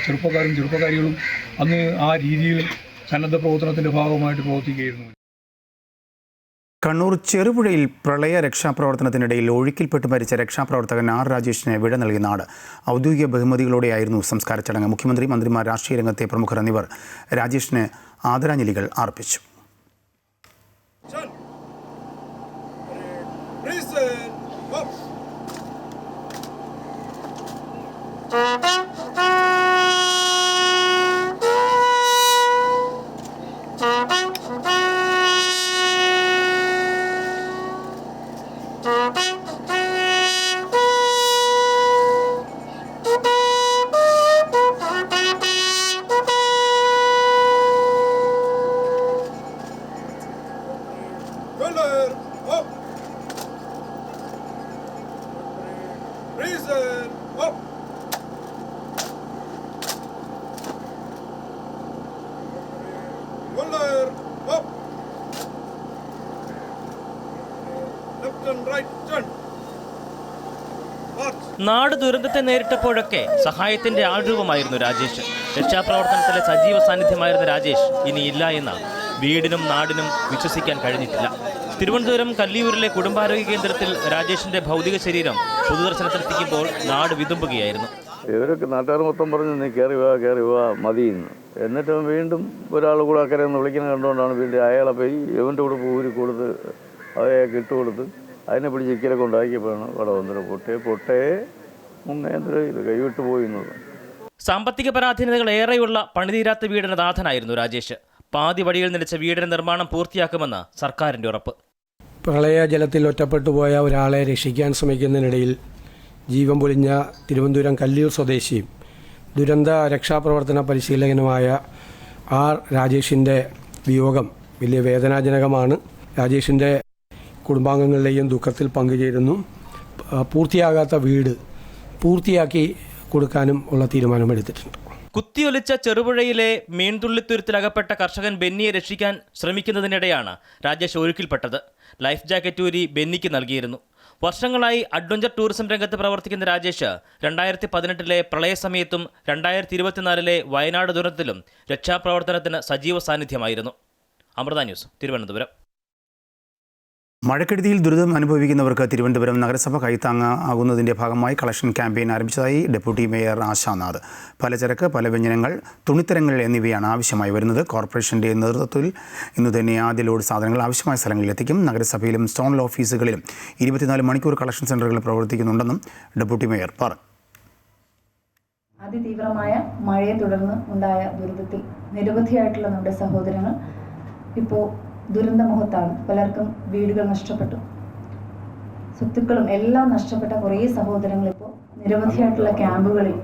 ചെറുപ്പക്കാരികളും അന്ന് ആ രീതിയിൽ സന്നദ്ധ പ്രവർത്തനത്തിൻ്റെ ഭാഗമായിട്ട് പ്രവർത്തിക്കുകയായിരുന്നു. കണ്ണൂർ ചെറുപുഴയിൽ പ്രളയ രക്ഷാപ്രവർത്തനത്തിനിടയിൽ ഒഴുക്കിൽപ്പെട്ട് മരിച്ച രക്ഷാപ്രവർത്തകൻ R രാജേഷിന് വിട നൽകിയ നാട്. ഔദ്യോഗിക ബഹുമതികളോടെയായിരുന്നു സംസ്കാര ചടങ്ങ്. മുഖ്യമന്ത്രി, മന്ത്രിമാർ, രാഷ്ട്രീയ രംഗത്തെ പ്രമുഖർ എന്നിവർ രാജേഷിന് ആദരാഞ്ജലികൾ അർപ്പിച്ചു. നാട് ദുരന്തത്തെ നേരിട്ടപ്പോഴൊക്കെ സഹായത്തിന്റെ ആൾരൂപമായിരുന്നു രാജേഷ്. രക്ഷാപ്രവർത്തനത്തിലെ സജീവ സാന്നിധ്യമായിരുന്ന രാജേഷ് ഇനിയില്ല എന്ന് വീടിനും നാടിനും വിശ്വസിക്കാൻ കഴിഞ്ഞിട്ടില്ല. തിരുവനന്തപുരം കല്ലിയൂരിലെ കുടുംബാരോഗ്യ കേന്ദ്രത്തിൽ രാജേഷിന്റെ ഭൗതിക ശരീരം പൊതുദർശനത്തിലെത്തിക്കുമ്പോൾ നാട് വിതുമ്പുകയായിരുന്നു. ഇവരൊക്കെ നാട്ടുകാർ മൊത്തം പറഞ്ഞു നീ കയറി വാ മതിയെന്ന്. എന്നിട്ട് വീണ്ടും ഒരാൾ കൂടെ അക്കരെ ഒന്ന് വിളിക്കുന്നത് കണ്ടുകൊണ്ടാണ് വീണ്ടും അയാളെ പോയി ഇവൻ്റെ കൂടെ ഊരി കൊടുത്ത് അയാൾക്ക് ഇട്ടുകൊടുത്ത് അതിനെ പിടിച്ച് ഇക്കരെ കൊണ്ടാക്കിയപ്പോഴാണ് അവിടെ വന്നിട്ട് പൊട്ടേ മുങ്ങേന്ദ്ര ഇത് കൈവിട്ട് പോയിരുന്നത്. സാമ്പത്തിക പരാധീനതകൾ ഏറെയുള്ള പണിതീരാത്ത വീടിന് നാഥനായിരുന്നു രാജേഷ്. പാതി വഴിയിൽ നിലച്ച വീടിന്റെ നിർമ്മാണം പൂർത്തിയാക്കുമെന്ന് സർക്കാരിന്റെ ഉറപ്പ്. പ്രളയ ജലത്തിൽ ഒറ്റപ്പെട്ടു പോയ ഒരാളെ രക്ഷിക്കാൻ ശ്രമിക്കുന്നതിനിടയിൽ ജീവൻ പൊലിഞ്ഞ തിരുവനന്തപുരം കല്ലിയൂർ സ്വദേശിയും ദുരന്ത രക്ഷാപ്രവർത്തന പരിശീലകനുമായ R രാജേഷിൻ്റെ വിയോഗം വലിയ വേദനാജനകമാണ്. രാജേഷിൻ്റെ കുടുംബാംഗങ്ങളുടെയും ദുഃഖത്തിൽ പങ്കുചേരുന്നു. പൂർത്തിയാകാത്ത വീട് പൂർത്തിയാക്കി കൊടുക്കാനും ഉള്ള തീരുമാനമെടുത്തിട്ടുണ്ട്. കുത്തിയൊലിച്ച ചെറുപുഴയിലെ മീൻതുള്ളിത്തുരുത്തിലകപ്പെട്ട കർഷകൻ ബെന്നിയെ രക്ഷിക്കാൻ ശ്രമിക്കുന്നതിനിടെയാണ് രാജേഷ് ഒഴുക്കിൽപ്പെട്ടത്. ലൈഫ് ജാക്കറ്റ് ഊരി ബെന്നിക്ക് നൽകിയിരുന്നു. വർഷങ്ങളായി അഡ്വഞ്ചർ ടൂറിസം രംഗത്ത് പ്രവർത്തിക്കുന്ന രാജേഷ് 2018 പ്രളയസമയത്തും 2024 വയനാട് ദുരന്തത്തിലും രക്ഷാപ്രവർത്തനത്തിന് സജീവ സാന്നിധ്യമായിരുന്നു. അമൃത ന്യൂസ്, തിരുവനന്തപുരം. മഴക്കെടുതിയിൽ ദുരിതം അനുഭവിക്കുന്നവർക്ക് തിരുവനന്തപുരം നഗരസഭ കൈത്താങ്ങാകുന്നതിൻ്റെ ഭാഗമായി കളക്ഷൻ ക്യാമ്പയിൻ ആരംഭിച്ചതായി ഡെപ്യൂട്ടി മേയർ ആശാനാഥ്. പലചരക്ക്, പലവ്യഞ്ജനങ്ങൾ, തുണിത്തരങ്ങൾ എന്നിവയാണ് ആവശ്യമായി വരുന്നത്. കോർപ്പറേഷൻ്റെ നേതൃത്വത്തിൽ ഇന്ന് തന്നെ ആദ്യ ലോഡ് സാധനങ്ങൾ ആവശ്യമായ സ്ഥലങ്ങളിൽ എത്തിക്കും. നഗരസഭയിലും സോണൽ ഓഫീസുകളിലും 24 മണിക്കൂർ കളക്ഷൻ സെൻ്ററുകൾ പ്രവർത്തിക്കുന്നുണ്ടെന്നും ഡെപ്യൂട്ടി മേയർ പറഞ്ഞു. അതിതീവ്രമായ മഴയെ തുടർന്ന് ഉണ്ടായ ദുരിതത്തിൽ നിരവധിയായിട്ടുള്ള നമ്മുടെ സഹോദരങ്ങൾ ഇപ്പോൾ ദുരന്തമുഖത്താണ്. പലർക്കും വീടുകൾ നഷ്ടപ്പെട്ടു, സ്വത്തുക്കളും എല്ലാം നഷ്ടപ്പെട്ട കുറേ സഹോദരങ്ങൾ ഇപ്പോൾ നിരവധിയായിട്ടുള്ള ക്യാമ്പുകളിൽ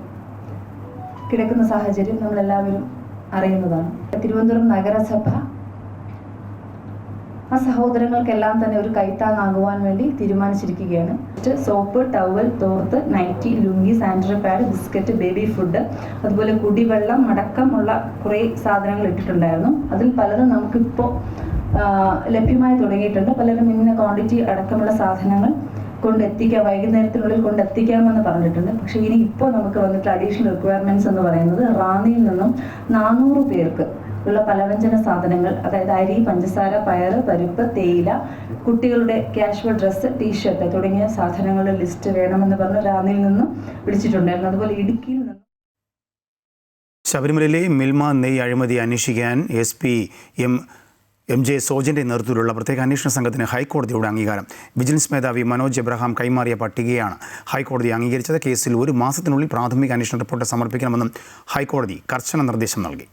കിടക്കുന്ന സാഹചര്യം നമ്മളെല്ലാവരും അറിയുന്നതാണ്. തിരുവനന്തപുരം നഗരസഭ ആ സഹോദരങ്ങൾക്കെല്ലാം തന്നെ ഒരു കൈത്താങ്ങാകുവാൻ വേണ്ടി തീരുമാനിച്ചിരിക്കുകയാണ്. സോപ്പ്, ടവൽ, തോർത്ത്, nightie, lungi, sanitary pad, biscuit, baby food, അതുപോലെ കുടിവെള്ളം അടക്കമുള്ള കുറേ സാധനങ്ങൾ ഇട്ടിട്ടുണ്ടായിരുന്നു. അതിൽ പലതും നമുക്കിപ്പോൾ ലഭ്യമായി തുടങ്ങിയിട്ടുണ്ട്. പലരും ഇന്ന ക്വാണ്ടിറ്റി അടക്കമുള്ള സാധനങ്ങൾ കൊണ്ടെത്തിക്കാം, വൈകുന്നേരത്തിനുള്ളിൽ കൊണ്ടെത്തിക്കാമെന്ന് പറഞ്ഞിട്ടുണ്ട്. പക്ഷേ ഇനി ഇപ്പോൾ നമുക്ക് വന്നിട്ട് അഡീഷണൽ റിക്വയർമെൻറ്റ്സ് എന്ന് പറയുന്നത് റാന്നിയിൽ നിന്നും 400 പേർക്ക് ഉള്ള പലവ്യഞ്ജന സാധനങ്ങൾ, അതായത് അരി, പഞ്ചസാര, പയറ്, പരിപ്പ്, തേയില, കുട്ടികളുടെ കാഷ്വൽ ഡ്രസ്സ്, ടീഷർട്ട് തുടങ്ങിയ സാധനങ്ങളുടെ ലിസ്റ്റ് വേണമെന്ന് പറഞ്ഞ് റാന്നിയിൽ നിന്നും വിളിച്ചിട്ടുണ്ടായിരുന്നു. അതുപോലെ ഇടുക്കിയിൽ നിന്നും ശബരിമലയിലെ മിൽമ നെയ്യ് അഴിമതി അന്വേഷിക്കാൻ SP MJ സോജൻ്റെ നേതൃത്വത്തിലുള്ള പ്രത്യേക അന്വേഷണ സംഘത്തിന് ഹൈക്കോടതിയുടെ അംഗീകാരം. വിജിലൻസ് മേധാവി മനോജ് എബ്രഹാം കൈമാറിയ പട്ടികയാണ് ഹൈക്കോടതി അംഗീകരിച്ചത്. കേസിൽ 1 മാസത്തിനുള്ളിൽ പ്രാഥമിക അന്വേഷണ റിപ്പോർട്ട് സമർപ്പിക്കണമെന്നും ഹൈക്കോടതി കർശന നിർദ്ദേശം നൽകി.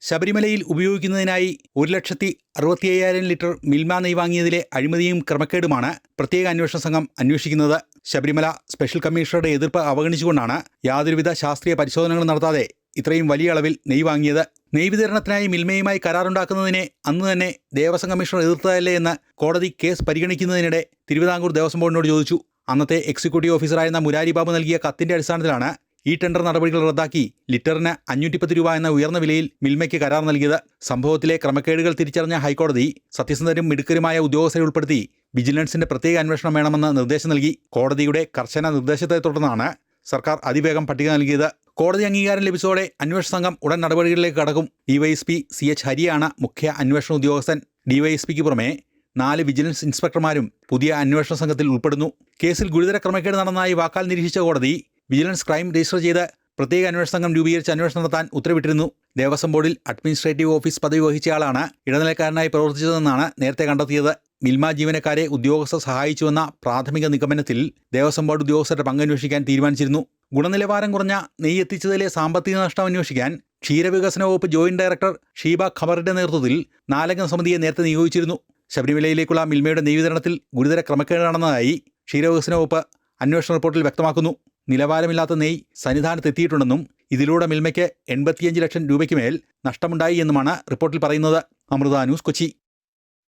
ശബരിമലയിൽ ഉപയോഗിക്കുന്നതിനായി 1,65,000 ലിറ്റർ മിൽമ നെയ്യ് വാങ്ങിയതിലെ അഴിമതിയും ക്രമക്കേടുമാണ് പ്രത്യേക അന്വേഷണ സംഘം അന്വേഷിക്കുന്നത്. ശബരിമല സ്പെഷ്യൽ കമ്മീഷണറുടെ എതിർപ്പ് അവഗണിച്ചുകൊണ്ടാണ് യാതൊരുവിധ ശാസ്ത്രീയ പരിശോധനകളും നടത്താതെ ഇത്രയും വലിയ അളവിൽ നെയ്യ് വാങ്ങിയത്. നെയ്യ് വിതരണത്തിനായി മിൽമയുമായി കരാറുണ്ടാക്കുന്നതിനെ അന്ന് തന്നെ ദേവസ്വം കമ്മീഷണർ എതിർത്തതല്ലേ എന്ന് കോടതി കേസ് പരിഗണിക്കുന്നതിനിടെ തിരുവിതാംകൂർ ദേവസ്വം ബോർഡിനോട് ചോദിച്ചു. അന്നത്തെ എക്സിക്യൂട്ടീവ് ഓഫീസറായിരുന്ന മുരാരി ബാബു നൽകിയ കത്തിന്റെ അടിസ്ഥാനത്തിലാണ് ഈ ടെൻഡർ നടപടികൾ റദ്ദാക്കി ലിറ്ററിന് 510 രൂപ എന്ന ഉയർന്ന വിലയിൽ മിൽമയ്ക്ക് കരാർ നൽകിയത്. സംഭവത്തിലെ ക്രമക്കേടുകൾ തിരിച്ചറിഞ്ഞ ഹൈക്കോടതി സത്യസന്ധരും മിടുക്കരുമായ ഉദ്യോഗസ്ഥരെ ഉൾപ്പെടുത്തി വിജിലൻസിന്റെ പ്രത്യേക അന്വേഷണം വേണമെന്ന് നിർദ്ദേശം നൽകി. കോടതിയുടെ കർശന നിർദ്ദേശത്തെ തുടർന്നാണ് സർക്കാർ അതിവേഗം പട്ടിക നൽകിയത്. കോടതി അംഗീകാരം ലഭിച്ചതോടെ അന്വേഷണ സംഘം ഉടൻ നടപടികളിലേക്ക് കടക്കും. DYSP CH ഹരിയാണ് മുഖ്യ അന്വേഷണ ഉദ്യോഗസ്ഥൻ. DYSPക്ക് പുറമെ 4 വിജിലൻസ് ഇൻസ്പെക്ടർമാരും പുതിയ അന്വേഷണ സംഘത്തിൽ ഉൾപ്പെടുന്നു. കേസിൽ ഗുരുതര ക്രമക്കേട് നടന്നതായി വാക്കാൽ നിരീക്ഷിച്ച കോടതി വിജിലൻസ് ക്രൈം രജിസ്റ്റർ ചെയ്ത് പ്രത്യേക അന്വേഷണ സംഘം രൂപീകരിച്ച് അന്വേഷണം നടത്താൻ ഉത്തരവിട്ടിരുന്നു. ദേവസ്വം ബോർഡിൽ അഡ്മിനിസ്ട്രേറ്റീവ് ഓഫീസ് പദവി വഹിച്ചയാളാണ് ഇടനിലക്കാരനായി പ്രവർത്തിച്ചതെന്നാണ് നേരത്തെ കണ്ടെത്തിയത്. മിൽമ ജീവനക്കാരെ ഉദ്യോഗസ്ഥർ സഹായിച്ചുവെന്ന പ്രാഥമിക നിഗമനത്തിൽ ദേവസ്വം ബോർഡ് ഉദ്യോഗസ്ഥരുടെ പങ്കന്വേഷിക്കാൻ തീരുമാനിച്ചിരുന്നു. ഗുണനിലവാരം കുറഞ്ഞ നെയ്യ് എത്തിച്ചതിലെ സാമ്പത്തിക നഷ്ടം അന്വേഷിക്കാൻ ക്ഷീരവികസന വകുപ്പ് ജോയിന്റ് ഡയറക്ടർ ഷീബ ഖമറിന്റെ നേതൃത്വത്തിൽ 4-അംഗ സമിതിയെ നേരത്തെ നിയോഗിച്ചിരുന്നു. ശബരിമലയിലേക്കുള്ള മിൽമയുടെ നെയ്യ് വിതരണത്തിൽ ഗുരുതര ക്രമക്കേട് നടന്നതായി ക്ഷീരവികസന വകുപ്പ് അന്വേഷണ റിപ്പോർട്ടിൽ വ്യക്തമാക്കുന്നു. നിലവാരമില്ലാത്ത നെയ്യ് സന്നിധാനത്തെത്തിയിട്ടുണ്ടെന്നും ഇതിലൂടെ മിൽമയ്ക്ക് 85 ലക്ഷം രൂപയ്ക്ക് മേൽ നഷ്ടമുണ്ടായി എന്നുമാണ് റിപ്പോർട്ടിൽ പറയുന്നത്. അമൃത ന്യൂസ്, കൊച്ചി.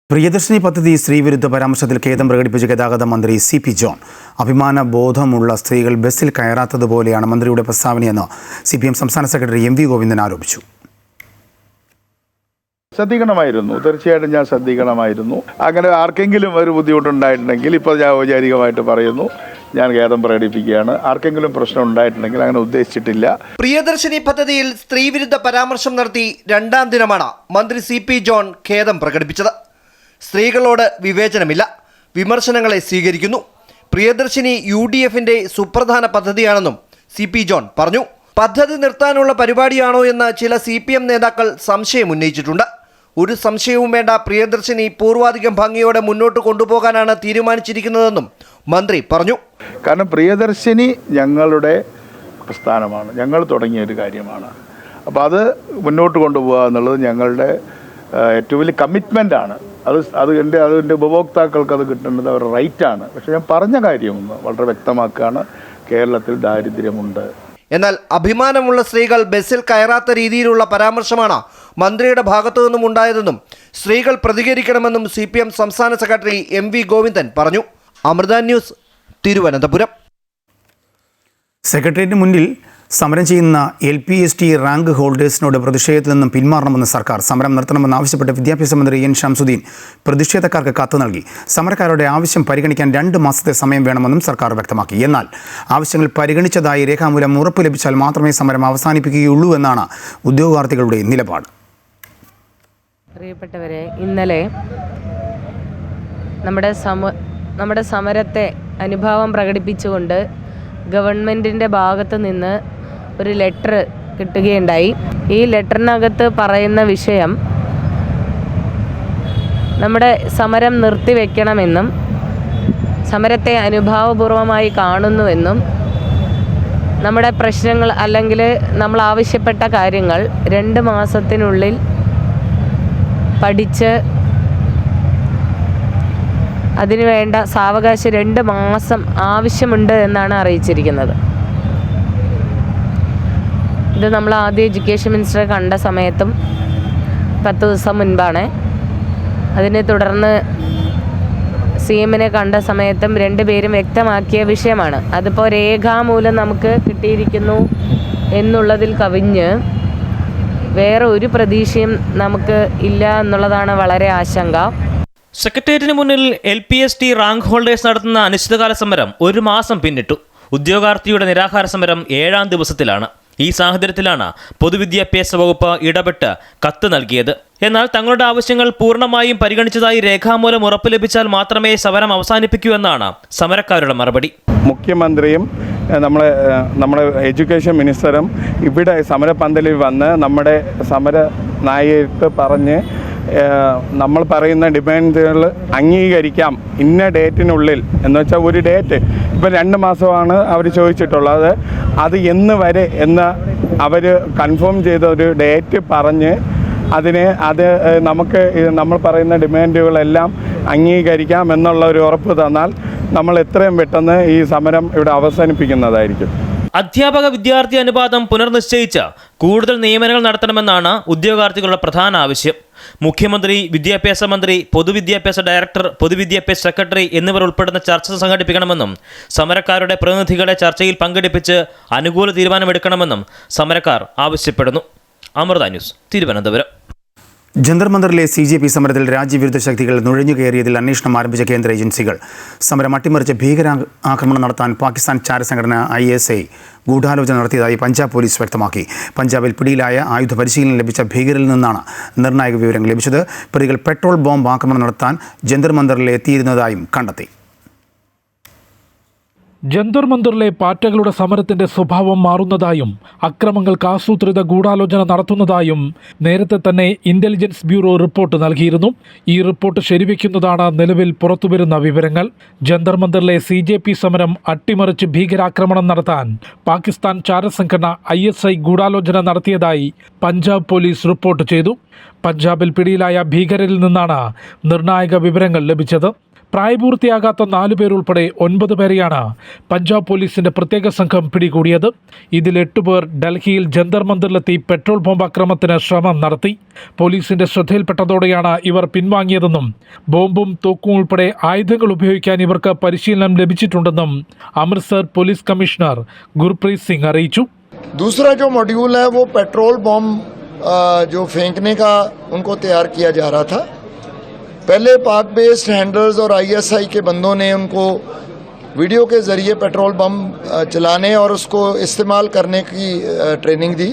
പ്രിയദർശിനി പദ്ധതി സ്ത്രീവിരുദ്ധ പരാമർശത്തിൽ ഖേദം പ്രകടിപ്പിച്ച ഗതാഗത മന്ത്രി CP ജോൺ. അഭിമാന ബോധമുള്ള സ്ത്രീകൾ ബസ്സിൽ കയറാത്തതുപോലെയാണ് മന്ത്രിയുടെ പ്രസ്താവനയെന്ന് CPM സംസ്ഥാന സെക്രട്ടറി MV ഗോവിന്ദൻ ആരോപിച്ചു. ശ്രദ്ധിക്കണമായിരുന്നു, തീർച്ചയായിട്ടും ഞാൻ ശ്രദ്ധിക്കണമായിരുന്നു. അങ്ങനെ ആർക്കെങ്കിലും ഒരു ബുദ്ധിമുട്ടുണ്ടായിട്ടുണ്ടെങ്കിൽ ഇപ്പോൾ ഞാൻ ഔപചാരികമായിട്ട് പറയുന്നു, ഞാൻ ഖേദം പ്രകടിപ്പിക്കുകയാണ്. ആർക്കെങ്കിലും പ്രശ്നം ഉണ്ടായിട്ടുണ്ടെങ്കിൽ അങ്ങനെ ഉദ്ദേശിച്ചിട്ടില്ല. പ്രിയദർശിനി പദ്ധതിയിൽ സ്ത്രീവിരുദ്ധ പരാമർശം നടത്തി 2ാം ദിനമാണ് മന്ത്രി CP ജോൺ ഖേദം പ്രകടിപ്പിച്ചത്. സ്ത്രീകളോട് വിവേചനമില്ല, വിമർശനങ്ങളെ സ്വീകരിക്കുന്നു. പ്രിയദർശിനി UDFന്റെ സുപ്രധാന പദ്ധതിയാണെന്നും CP ജോൺ പറഞ്ഞു. പദ്ധതി നിർത്താനുള്ള പരിപാടിയാണോ എന്ന് ചില CPM നേതാക്കൾ സംശയം ഉന്നയിച്ചിട്ടുണ്ട്. ഒരു സംശയവും വേണ്ട, പ്രിയദർശിനി പൂർവാധികം ഭംഗിയോടെ മുന്നോട്ട് കൊണ്ടുപോകാനാണ് തീരുമാനിച്ചിരിക്കുന്നതെന്നും മന്ത്രി പറഞ്ഞു. കാരണം പ്രിയദർശിനി ഞങ്ങളുടെ പ്രസ്ഥാനമാണ്, ഞങ്ങൾ തുടങ്ങിയ ഒരു കാര്യമാണ്. അപ്പോൾ അത് മുന്നോട്ട് കൊണ്ടുപോകുക എന്നുള്ളത് ഞങ്ങളുടെ ഏറ്റവും വലിയ കമ്മിറ്റ്മെൻ്റാണ്. അതിൻ്റെ ഉപഭോക്താക്കൾക്ക് അത് കിട്ടേണ്ടത് അവരുടെ റൈറ്റാണ്. പക്ഷേ ഞാൻ പറഞ്ഞ കാര്യം വളരെ വ്യക്തമാക്കുകയാണ്, കേരളത്തിൽ ദാരിദ്ര്യമുണ്ട്. എന്നാൽ അഭിമാനമുള്ള സ്ത്രീകൾ ബസ്സിൽ കയറാത്ത രീതിയിലുള്ള പരാമർശമാണ് മന്ത്രിയുടെ ഭാഗത്തു നിന്നും ഉണ്ടായതെന്നും സ്ത്രീകൾ പ്രതികരിക്കണമെന്നും CPM സംസ്ഥാന സെക്രട്ടറി MV ഗോവിന്ദൻ പറഞ്ഞു. അമൃത ന്യൂസ്, തിരുവനന്തപുരം. സെക്രട്ടേറിയറ്റിന് മുന്നിൽ സമരം ചെയ്യുന്ന LPST റാങ്ക് ഹോൾഡേഴ്സിനോട് പ്രതിഷേധത്തിൽ നിന്നും പിന്മാറണമെന്ന് സർക്കാർ. സമരം നിർത്തണമെന്നാവശ്യപ്പെട്ട് വിദ്യാഭ്യാസ മന്ത്രി N ഷംസുദ്ദീൻ പ്രതിഷേധക്കാർക്ക് കത്ത് നൽകി. സമരക്കാരുടെ ആവശ്യം പരിഗണിക്കാൻ 2 മാസത്തെ സമയം വേണമെന്നും സർക്കാർ വ്യക്തമാക്കി. എന്നാൽ ആവശ്യങ്ങൾ പരിഗണിച്ചതായി രേഖാമൂലം ഉറപ്പ് ലഭിച്ചാൽ മാത്രമേ സമരം അവസാനിപ്പിക്കുകയുള്ളൂ എന്നാണ് ഉദ്യോഗാർത്ഥികളുടെ നിലപാട്. പ്രിയപ്പെട്ടവരെ, ഇന്നലെ നമ്മുടെ സമരത്തെ അനുഭാവം പ്രകടിപ്പിച്ചുകൊണ്ട് ഗവൺമെൻറ്റിൻ്റെ ഭാഗത്ത് നിന്ന് ഒരു ലെറ്റർ കിട്ടുകയുണ്ടായി. ഈ ലെറ്ററിനകത്ത് പറയുന്ന വിഷയം നമ്മുടെ സമരം നിർത്തിവെക്കണമെന്നും സമരത്തെ അനുഭാവപൂർവമായി കാണുന്നുവെന്നും നമ്മുടെ പ്രശ്നങ്ങൾ അല്ലെങ്കിൽ നമ്മൾ ആവശ്യപ്പെട്ട കാര്യങ്ങൾ 2 മാസത്തിനുള്ളിൽ പഠിച്ച് അതിനുവേണ്ട സാവകാശം 2 മാസം ആവശ്യമുണ്ട് എന്നാണ് അറിയിച്ചിരിക്കുന്നത്. ഇത് നമ്മൾ ആദ്യം എഡ്യൂക്കേഷൻ മിനിസ്റ്ററെ കണ്ട സമയത്തും 10 ദിവസം മുൻപാണ്. അതിനെ തുടർന്ന് CM-നെ കണ്ട സമയത്തും 2 പേരും വ്യക്തമാക്കിയ വിഷയമാണ്. അതിപ്പോൾ രേഖാമൂലം നമുക്ക് കിട്ടിയിരിക്കുന്നു എന്നുള്ളതിൽ കവിഞ്ഞ് വേറെ ഒരു പ്രതീക്ഷയും നമുക്ക് ഇല്ല എന്നുള്ളതാണ് വളരെ ആശങ്ക. സെക്രട്ടേറിയറ്റിന് മുന്നിൽ LPST റാങ്ക് ഹോൾഡേഴ്സ് നടത്തുന്ന അനിശ്ചിതകാല സമരം 1 മാസം പിന്നിട്ടു. ഉദ്യോഗാർത്ഥിയുടെ നിരാഹാര സമരം 7ാം ദിവസത്തിലാണ്. ഈ സാഹചര്യത്തിലാണ് പൊതുവിദ്യാഭ്യാസ വകുപ്പ് ഇടപെട്ട് കത്ത് നൽകിയത്. എന്നാൽ തങ്ങളുടെ ആവശ്യങ്ങൾ പൂർണ്ണമായും പരിഗണിച്ചതായി രേഖാമൂലം ഉറപ്പ് ലഭിച്ചാൽ മാത്രമേ സമരം അവസാനിപ്പിക്കൂ എന്നാണ് സമരക്കാരുടെ മറുപടി. മുഖ്യമന്ത്രിയും നമ്മുടെ എഡ്യൂക്കേഷൻ മിനിസ്റ്ററും ഇവിടെ സമരപന്തലിൽ വന്ന് നമ്മുടെ സമര നായകർക്ക് പറഞ്ഞ് നമ്മൾ പറയുന്ന ഡിമാൻഡുകൾ അംഗീകരിക്കാം ഇന്ന ഡേറ്റിനുള്ളിൽ എന്ന് വെച്ചാൽ ഒരു ഡേറ്റ് ഇപ്പം 2 മാസമാണ് അവർ ചോദിച്ചിട്ടുള്ളത്. അത് എന്ന് വരെ എന്ന് അവർ കൺഫേം ചെയ്ത ഒരു ഡേറ്റ് പറഞ്ഞ് നമുക്ക് നമ്മൾ പറയുന്ന ഡിമാൻഡുകളെല്ലാം അംഗീകരിക്കാം എന്നുള്ള ഒരു ഉറപ്പ് തന്നാൽ നമ്മൾ എത്രയും പെട്ടെന്ന് ഈ സമരം ഇവിടെ അവസാനിപ്പിക്കുന്നതായിരിക്കും. അധ്യാപക വിദ്യാർത്ഥി അനുപാതം പുനർനിശ്ചയിച്ച് കൂടുതൽ നിയമനങ്ങൾ നടത്തണമെന്നാണ് ഉദ്യോഗാർത്ഥികളുടെ പ്രധാന ആവശ്യം. മുഖ്യമന്ത്രി, വിദ്യാഭ്യാസ മന്ത്രി, പൊതുവിദ്യാഭ്യാസ ഡയറക്ടർ, പൊതുവിദ്യാഭ്യാസ സെക്രട്ടറി എന്നിവർ ഉൾപ്പെടുന്ന ചർച്ച സംഘടിപ്പിക്കണമെന്നും സമരക്കാരുടെ പ്രതിനിധികളെ ചർച്ചയിൽ പങ്കെടുപ്പിച്ച് അനുകൂല തീരുമാനമെടുക്കണമെന്നും സമരക്കാർ ആവശ്യപ്പെടുന്നു. അമൃത ന്യൂസ്, തിരുവനന്തപുരം. ജന്തർ മന്ദറിലെ CJP സമരത്തിൽ രാജ്യവിരുദ്ധ ശക്തികൾ നുഴഞ്ഞുകയറിയതിൽ അന്വേഷണം ആരംഭിച്ച കേന്ദ്ര ഏജൻസികൾ. സമരം അട്ടിമറിച്ച് ഭീകരാക്രമണം നടത്താൻ പാകിസ്ഥാൻ ചാരസംഘടന ISI ഗൂഢാലോചന നടത്തിയതായി പഞ്ചാബ് പോലീസ് വ്യക്തമാക്കി. പഞ്ചാബിൽ പിടിയിലായ ആയുധ പരിശീലനം ലഭിച്ച ഭീകരരിൽ നിന്നാണ് നിർണായക വിവരങ്ങൾ ലഭിച്ചത്. പ്രതികൾ പെട്രോൾ ബോംബ് ആക്രമണം നടത്താൻ ജന്തർ മന്ദറിൽ എത്തിയിരുന്നതായും കണ്ടെത്തി. ജന്തർ മന്ദറിലെ പാറ്റകളുടെ സമരത്തിന്റെ സ്വഭാവം മാറുന്നതായും അക്രമങ്ങൾക്ക് ആസൂത്രിത ഗൂഢാലോചന നടത്തുന്നതായും നേരത്തെ തന്നെ ഇന്റലിജൻസ് ബ്യൂറോ റിപ്പോർട്ട് നൽകിയിരുന്നു. ഈ റിപ്പോർട്ട് ശരിവെക്കുന്നതാണ് നിലവിൽ പുറത്തുവരുന്ന വിവരങ്ങൾ. ജന്തർ മന്ദറിലെ CJP സമരം അട്ടിമറിച്ച് ഭീകരാക്രമണം നടത്താൻ പാകിസ്ഥാൻ ചാരസംഘടന ISI ഗൂഢാലോചന നടത്തിയതായി പഞ്ചാബ് പോലീസ് റിപ്പോർട്ട് ചെയ്തു. പഞ്ചാബിൽ പിടിയിലായ ഭീകരരിൽ നിന്നാണ് നിർണായക വിവരങ്ങൾ ലഭിച്ചത്. പ്രായപൂർത്തിയാകാത്ത 4 പേരുൾപ്പെടെ 9 പേരെയാണ് പഞ്ചാബ് പോലീസിന്റെ പ്രത്യേക സംഘം പിടികൂടിയത്. ഇതിൽ 8 പേർ ഡൽഹിയിൽ ജന്തർ മന്ദറിലെത്തി പെട്രോൾ ബോംബ് ആക്രമണത്തിന് ശ്രമം നടത്തി. പോലീസിന്റെ ശ്രദ്ധയിൽപ്പെട്ടതോടെയാണ് ഇവർ പിൻവാങ്ങിയതെന്നും ബോംബും തോക്കും ഉൾപ്പെടെ ആയുധങ്ങൾ ഉപയോഗിക്കാൻ ഇവർക്ക് പരിശീലനം ലഭിച്ചിട്ടുണ്ടെന്നും അമൃത്സർ പോലീസ് കമ്മീഷണർ ഗുർപ്രീത് സിംഗ് അറിയിച്ചു. दूसरा जो मॉड्यूल है वो पेट्रोल बॉम्ब जो फेंकने का उनको तैयार किया जा रहा था. पहले पाक बेस्ड हैंडलर्स और ISI के बंदों ने उनको वीडियो के ज़रिए पेट्रोल बम चलाने और उसको इस्तेमाल करने की ट्रेनिंग दी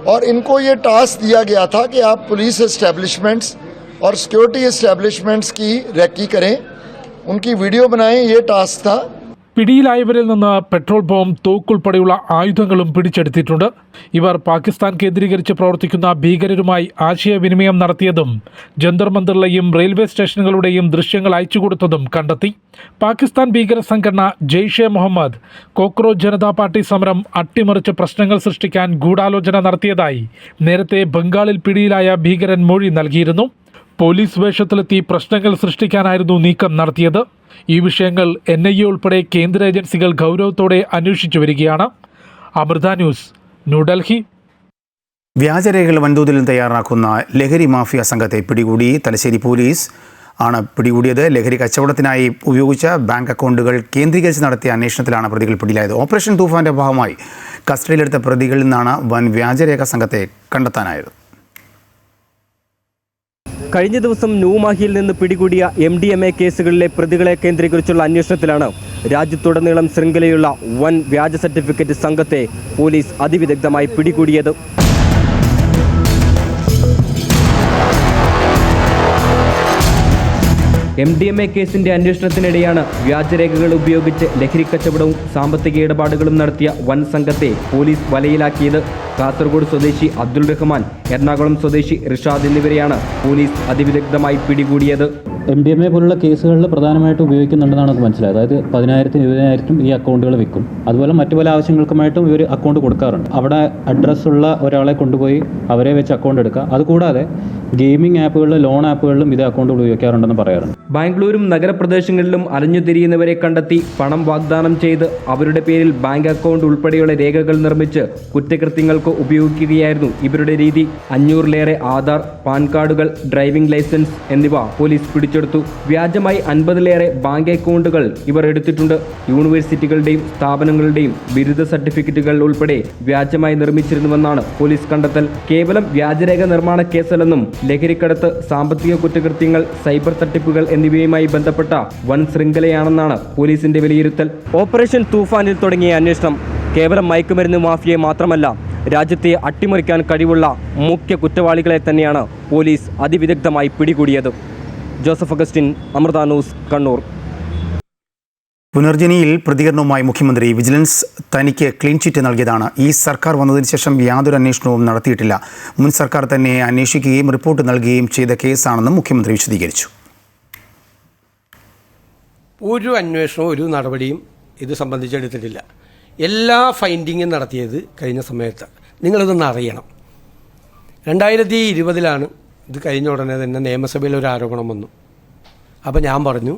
और इनको ये टास्क दिया गया था कि आप पुलिस एस्टेब्लिशमेंट्स और सिक्योरिटी एस्टेब्लिशमेंट्स की रैकी करें, उनकी वीडियो बनाएं. ये टास्क था. പിടിയിലായവരിൽ നിന്ന് പെട്രോൾ ബോംബ്, തോക്കുൾപ്പെടെയുള്ള ആയുധങ്ങളും പിടിച്ചെടുത്തിട്ടുണ്ട്. ഇവർ പാകിസ്ഥാൻ കേന്ദ്രീകരിച്ച് പ്രവർത്തിക്കുന്ന ഭീകരരുമായി ആശയവിനിമയം നടത്തിയതും ജന്തർ മന്ദറിലെയും റെയിൽവേ സ്റ്റേഷനുകളുടെയും ദൃശ്യങ്ങൾ അയച്ചുകൊടുത്തതും കണ്ടെത്തി. പാകിസ്ഥാൻ ഭീകര സംഘടന ജെയ്ഷെ മുഹമ്മദ് കോക്രോച്ച് ജനതാ പാർട്ടി സമരം അട്ടിമറിച്ച് പ്രശ്നങ്ങൾ സൃഷ്ടിക്കാൻ ഗൂഢാലോചന നടത്തിയതായി നേരത്തെ ബംഗാളിൽ പിടിയിലായ ഭീകരൻ മൊഴി നൽകിയിരുന്നു. പോലീസ് വേഷത്തിലെത്തി പ്രശ്നങ്ങൾ സൃഷ്ടിക്കാനായിരുന്നു നീക്കം നടത്തിയത്. ഈ വിഷയങ്ങൾ NIA ഉൾപ്പെടെ കേന്ദ്ര ഏജൻസികൾ ഗൗരവത്തോടെ അന്വേഷിച്ചു വരികയാണ്. അമൃത ന്യൂസ്, ന്യൂഡൽഹി. വ്യാജരേഖകൾ വൻതോതിൽ തയ്യാറാക്കുന്ന ലഹരി മാഫിയ സംഘത്തെ പിടികൂടി. തലശ്ശേരി പോലീസ് ആണ് പിടികൂടിയത്. ലഹരി കച്ചവടത്തിനായി ഉപയോഗിച്ച ബാങ്ക് അക്കൗണ്ടുകൾ കേന്ദ്രീകരിച്ച് നടത്തിയ അന്വേഷണത്തിലാണ് പ്രതികൾ പിടിയിലായത്. ഓപ്പറേഷൻ തൂഫാന്റെ ഭാഗമായി കസ്റ്റഡിയിലെടുത്ത പ്രതികളിൽ നിന്നാണ് വൻ വ്യാജരേഖ സംഘത്തെ കണ്ടെത്താനായത്. കഴിഞ്ഞ ദിവസം ന്യൂമാഹിയിൽ നിന്ന് പിടികൂടിയ MDMA കേസുകളിലെ പ്രതികളെ കേന്ദ്രീകരിച്ചുള്ള അന്വേഷണത്തിലാണ് രാജ്യത്തുടനീളം ശൃംഖലയുള്ള വൻ വ്യാജ സർട്ടിഫിക്കറ്റ് സംഘത്തെ പോലീസ് അതിവിദഗ്ധമായി പിടികൂടിയത്. MDMA കേസിന്റെ അന്വേഷണത്തിനിടെയാണ് വ്യാജരേഖകൾ ഉപയോഗിച്ച് ലഹരിക്കച്ചവടവും സാമ്പത്തിക ഇടപാടുകളും നടത്തിയ വൻ സംഘത്തെ പോലീസ് വലയിലാക്കിയത്. കാസർഗോഡ് സ്വദേശി അബ്ദുൾ റഹ്മാൻ, എറണാകുളം സ്വദേശി റിഷാദ് എന്നിവരെയാണ് പോലീസ് അതിവിദഗ്ധമായി പിടികൂടിയത്. MDMA പോലുള്ള കേസുകളിൽ പ്രധാനമായിട്ടും ഉപയോഗിക്കുന്നുണ്ടെന്നാണ് നമുക്ക് മനസ്സിലായത്. അതായത് 10,000-നും 20,000-നും ഈ അക്കൗണ്ടുകൾ വിൽക്കും. അതുപോലെ മറ്റു പല ആവശ്യങ്ങൾക്കുമായിട്ടും ഇവർ അക്കൗണ്ട് കൊടുക്കാറുണ്ട്. അവിടെ അഡ്രസ്സുള്ള ഒരാളെ കൊണ്ടുപോയി അവരെ വെച്ച് അക്കൗണ്ട് എടുക്കുക. അതുകൂടാതെ ഗെയിമിംഗ് ആപ്പുകളിലും ലോൺ ആപ്പുകളിലും ഇതേ അക്കൗണ്ട് ഉപയോഗിക്കാറുണ്ടെന്ന് പറയാറുണ്ട്. ബാംഗ്ലൂരും നഗരപ്രദേശങ്ങളിലും അലഞ്ഞുതിരിയുന്നവരെ കണ്ടെത്തി പണം വാഗ്ദാനം ചെയ്ത് അവരുടെ പേരിൽ ബാങ്ക് അക്കൗണ്ട് ഉൾപ്പെടെയുള്ള രേഖകൾ നിർമ്മിച്ച് കുറ്റകൃത്യങ്ങൾക്ക് ഉപയോഗിക്കുകയായിരുന്നു ഇവരുടെ രീതി. 500-ലേറെ ആധാർ, പാൻ കാർഡുകൾ, ഡ്രൈവിംഗ് ലൈസൻസ് എന്നിവ പോലീസ് പിടിച്ചെടുത്തു. വ്യാജമായി 50-ലേറെ ബാങ്ക് അക്കൗണ്ടുകൾ ഇവർ എടുത്തിട്ടുണ്ട്. യൂണിവേഴ്സിറ്റികളുടെയും സ്ഥാപനങ്ങളുടെയും ബിരുദ സർട്ടിഫിക്കറ്റുകൾ ഉൾപ്പെടെ വ്യാജമായി നിർമ്മിച്ചിരുന്നുവെന്നാണ് പോലീസ് കണ്ടെത്തൽ. കേവലം വ്യാജരേഖ നിർമ്മാണ കേസല്ലെന്നും ലഹരിക്കടത്ത്, സാമ്പത്തിക കുറ്റകൃത്യങ്ങൾ, സൈബർ തട്ടിപ്പുകൾ എന്നിവയുമായി ബന്ധപ്പെട്ട വൻ ശൃംഖലയാണെന്നാണ് പോലീസിന്റെ വിലയിരുത്തൽ. ഓപ്പറേഷൻ തൂഫാനിൽ തുടങ്ങിയ അന്വേഷണം കേവലം മയക്കുമരുന്ന് മാഫിയയെ മാത്രമല്ല, രാജ്യത്തെ അട്ടിമറിക്കാൻ കഴിവുള്ള മുഖ്യ കുറ്റവാളികളെ തന്നെയാണ് പോലീസ് അതിവിദഗ്ധമായി പിടികൂടിയത്. Joseph Augustine, Amrita news, Kannur. പുനർജനിയിൽ പ്രതികരണവുമായി മുഖ്യമന്ത്രി. വിജിലൻസ് തനിക്ക് ക്ലീൻ ചിറ്റ് നൽകിയതാണ്. ഈ സർക്കാർ വന്നതിന് ശേഷം യാതൊരു അന്വേഷണവും നടത്തിയിട്ടില്ല. മുൻ സർക്കാർ തന്നെ അന്വേഷിക്കുകയും റിപ്പോർട്ട് നൽകുകയും ചെയ്ത കേസാണെന്നും മുഖ്യമന്ത്രി വിശദീകരിച്ചു. ഒരു അന്വേഷണവും ഒരു നടപടിയും ഇത് സംബന്ധിച്ചെടുത്തിട്ടില്ല. എല്ലാ ഫൈൻഡിങ്ങും നടത്തിയത് കഴിഞ്ഞ സമയത്ത്. നിങ്ങളിതൊന്ന് അറിയണം. 2020 ഇത് കഴിഞ്ഞ ഉടനെ തന്നെ നിയമസഭയിൽ ഒരു ആരോപണം വന്നു. അപ്പോൾ ഞാൻ പറഞ്ഞു,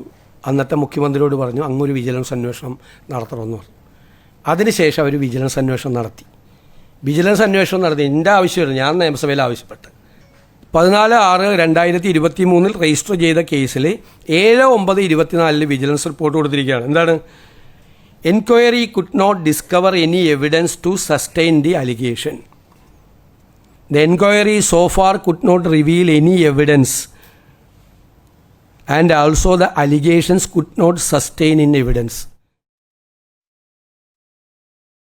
അന്നത്തെ മുഖ്യമന്ത്രിയോട് പറഞ്ഞു, അങ്ങൊരു വിജിലൻസ് അന്വേഷണം നടത്തണമെന്ന് പറഞ്ഞു. അതിനുശേഷം അവർ വിജിലൻസ് അന്വേഷണം നടത്തി. എൻ്റെ ആവശ്യമില്ല, ഞാൻ നിയമസഭയിൽ ആവശ്യപ്പെട്ട് 14/6/2023 രജിസ്റ്റർ ചെയ്ത കേസിൽ 7/9/24 വിജിലൻസ് റിപ്പോർട്ട് കൊടുത്തിരിക്കുകയാണ്. എന്താണ്? Enquiry could not discover any evidence to sustain the allegation. The enquiry so far could not reveal any evidence and also the allegations could not sustain in evidence.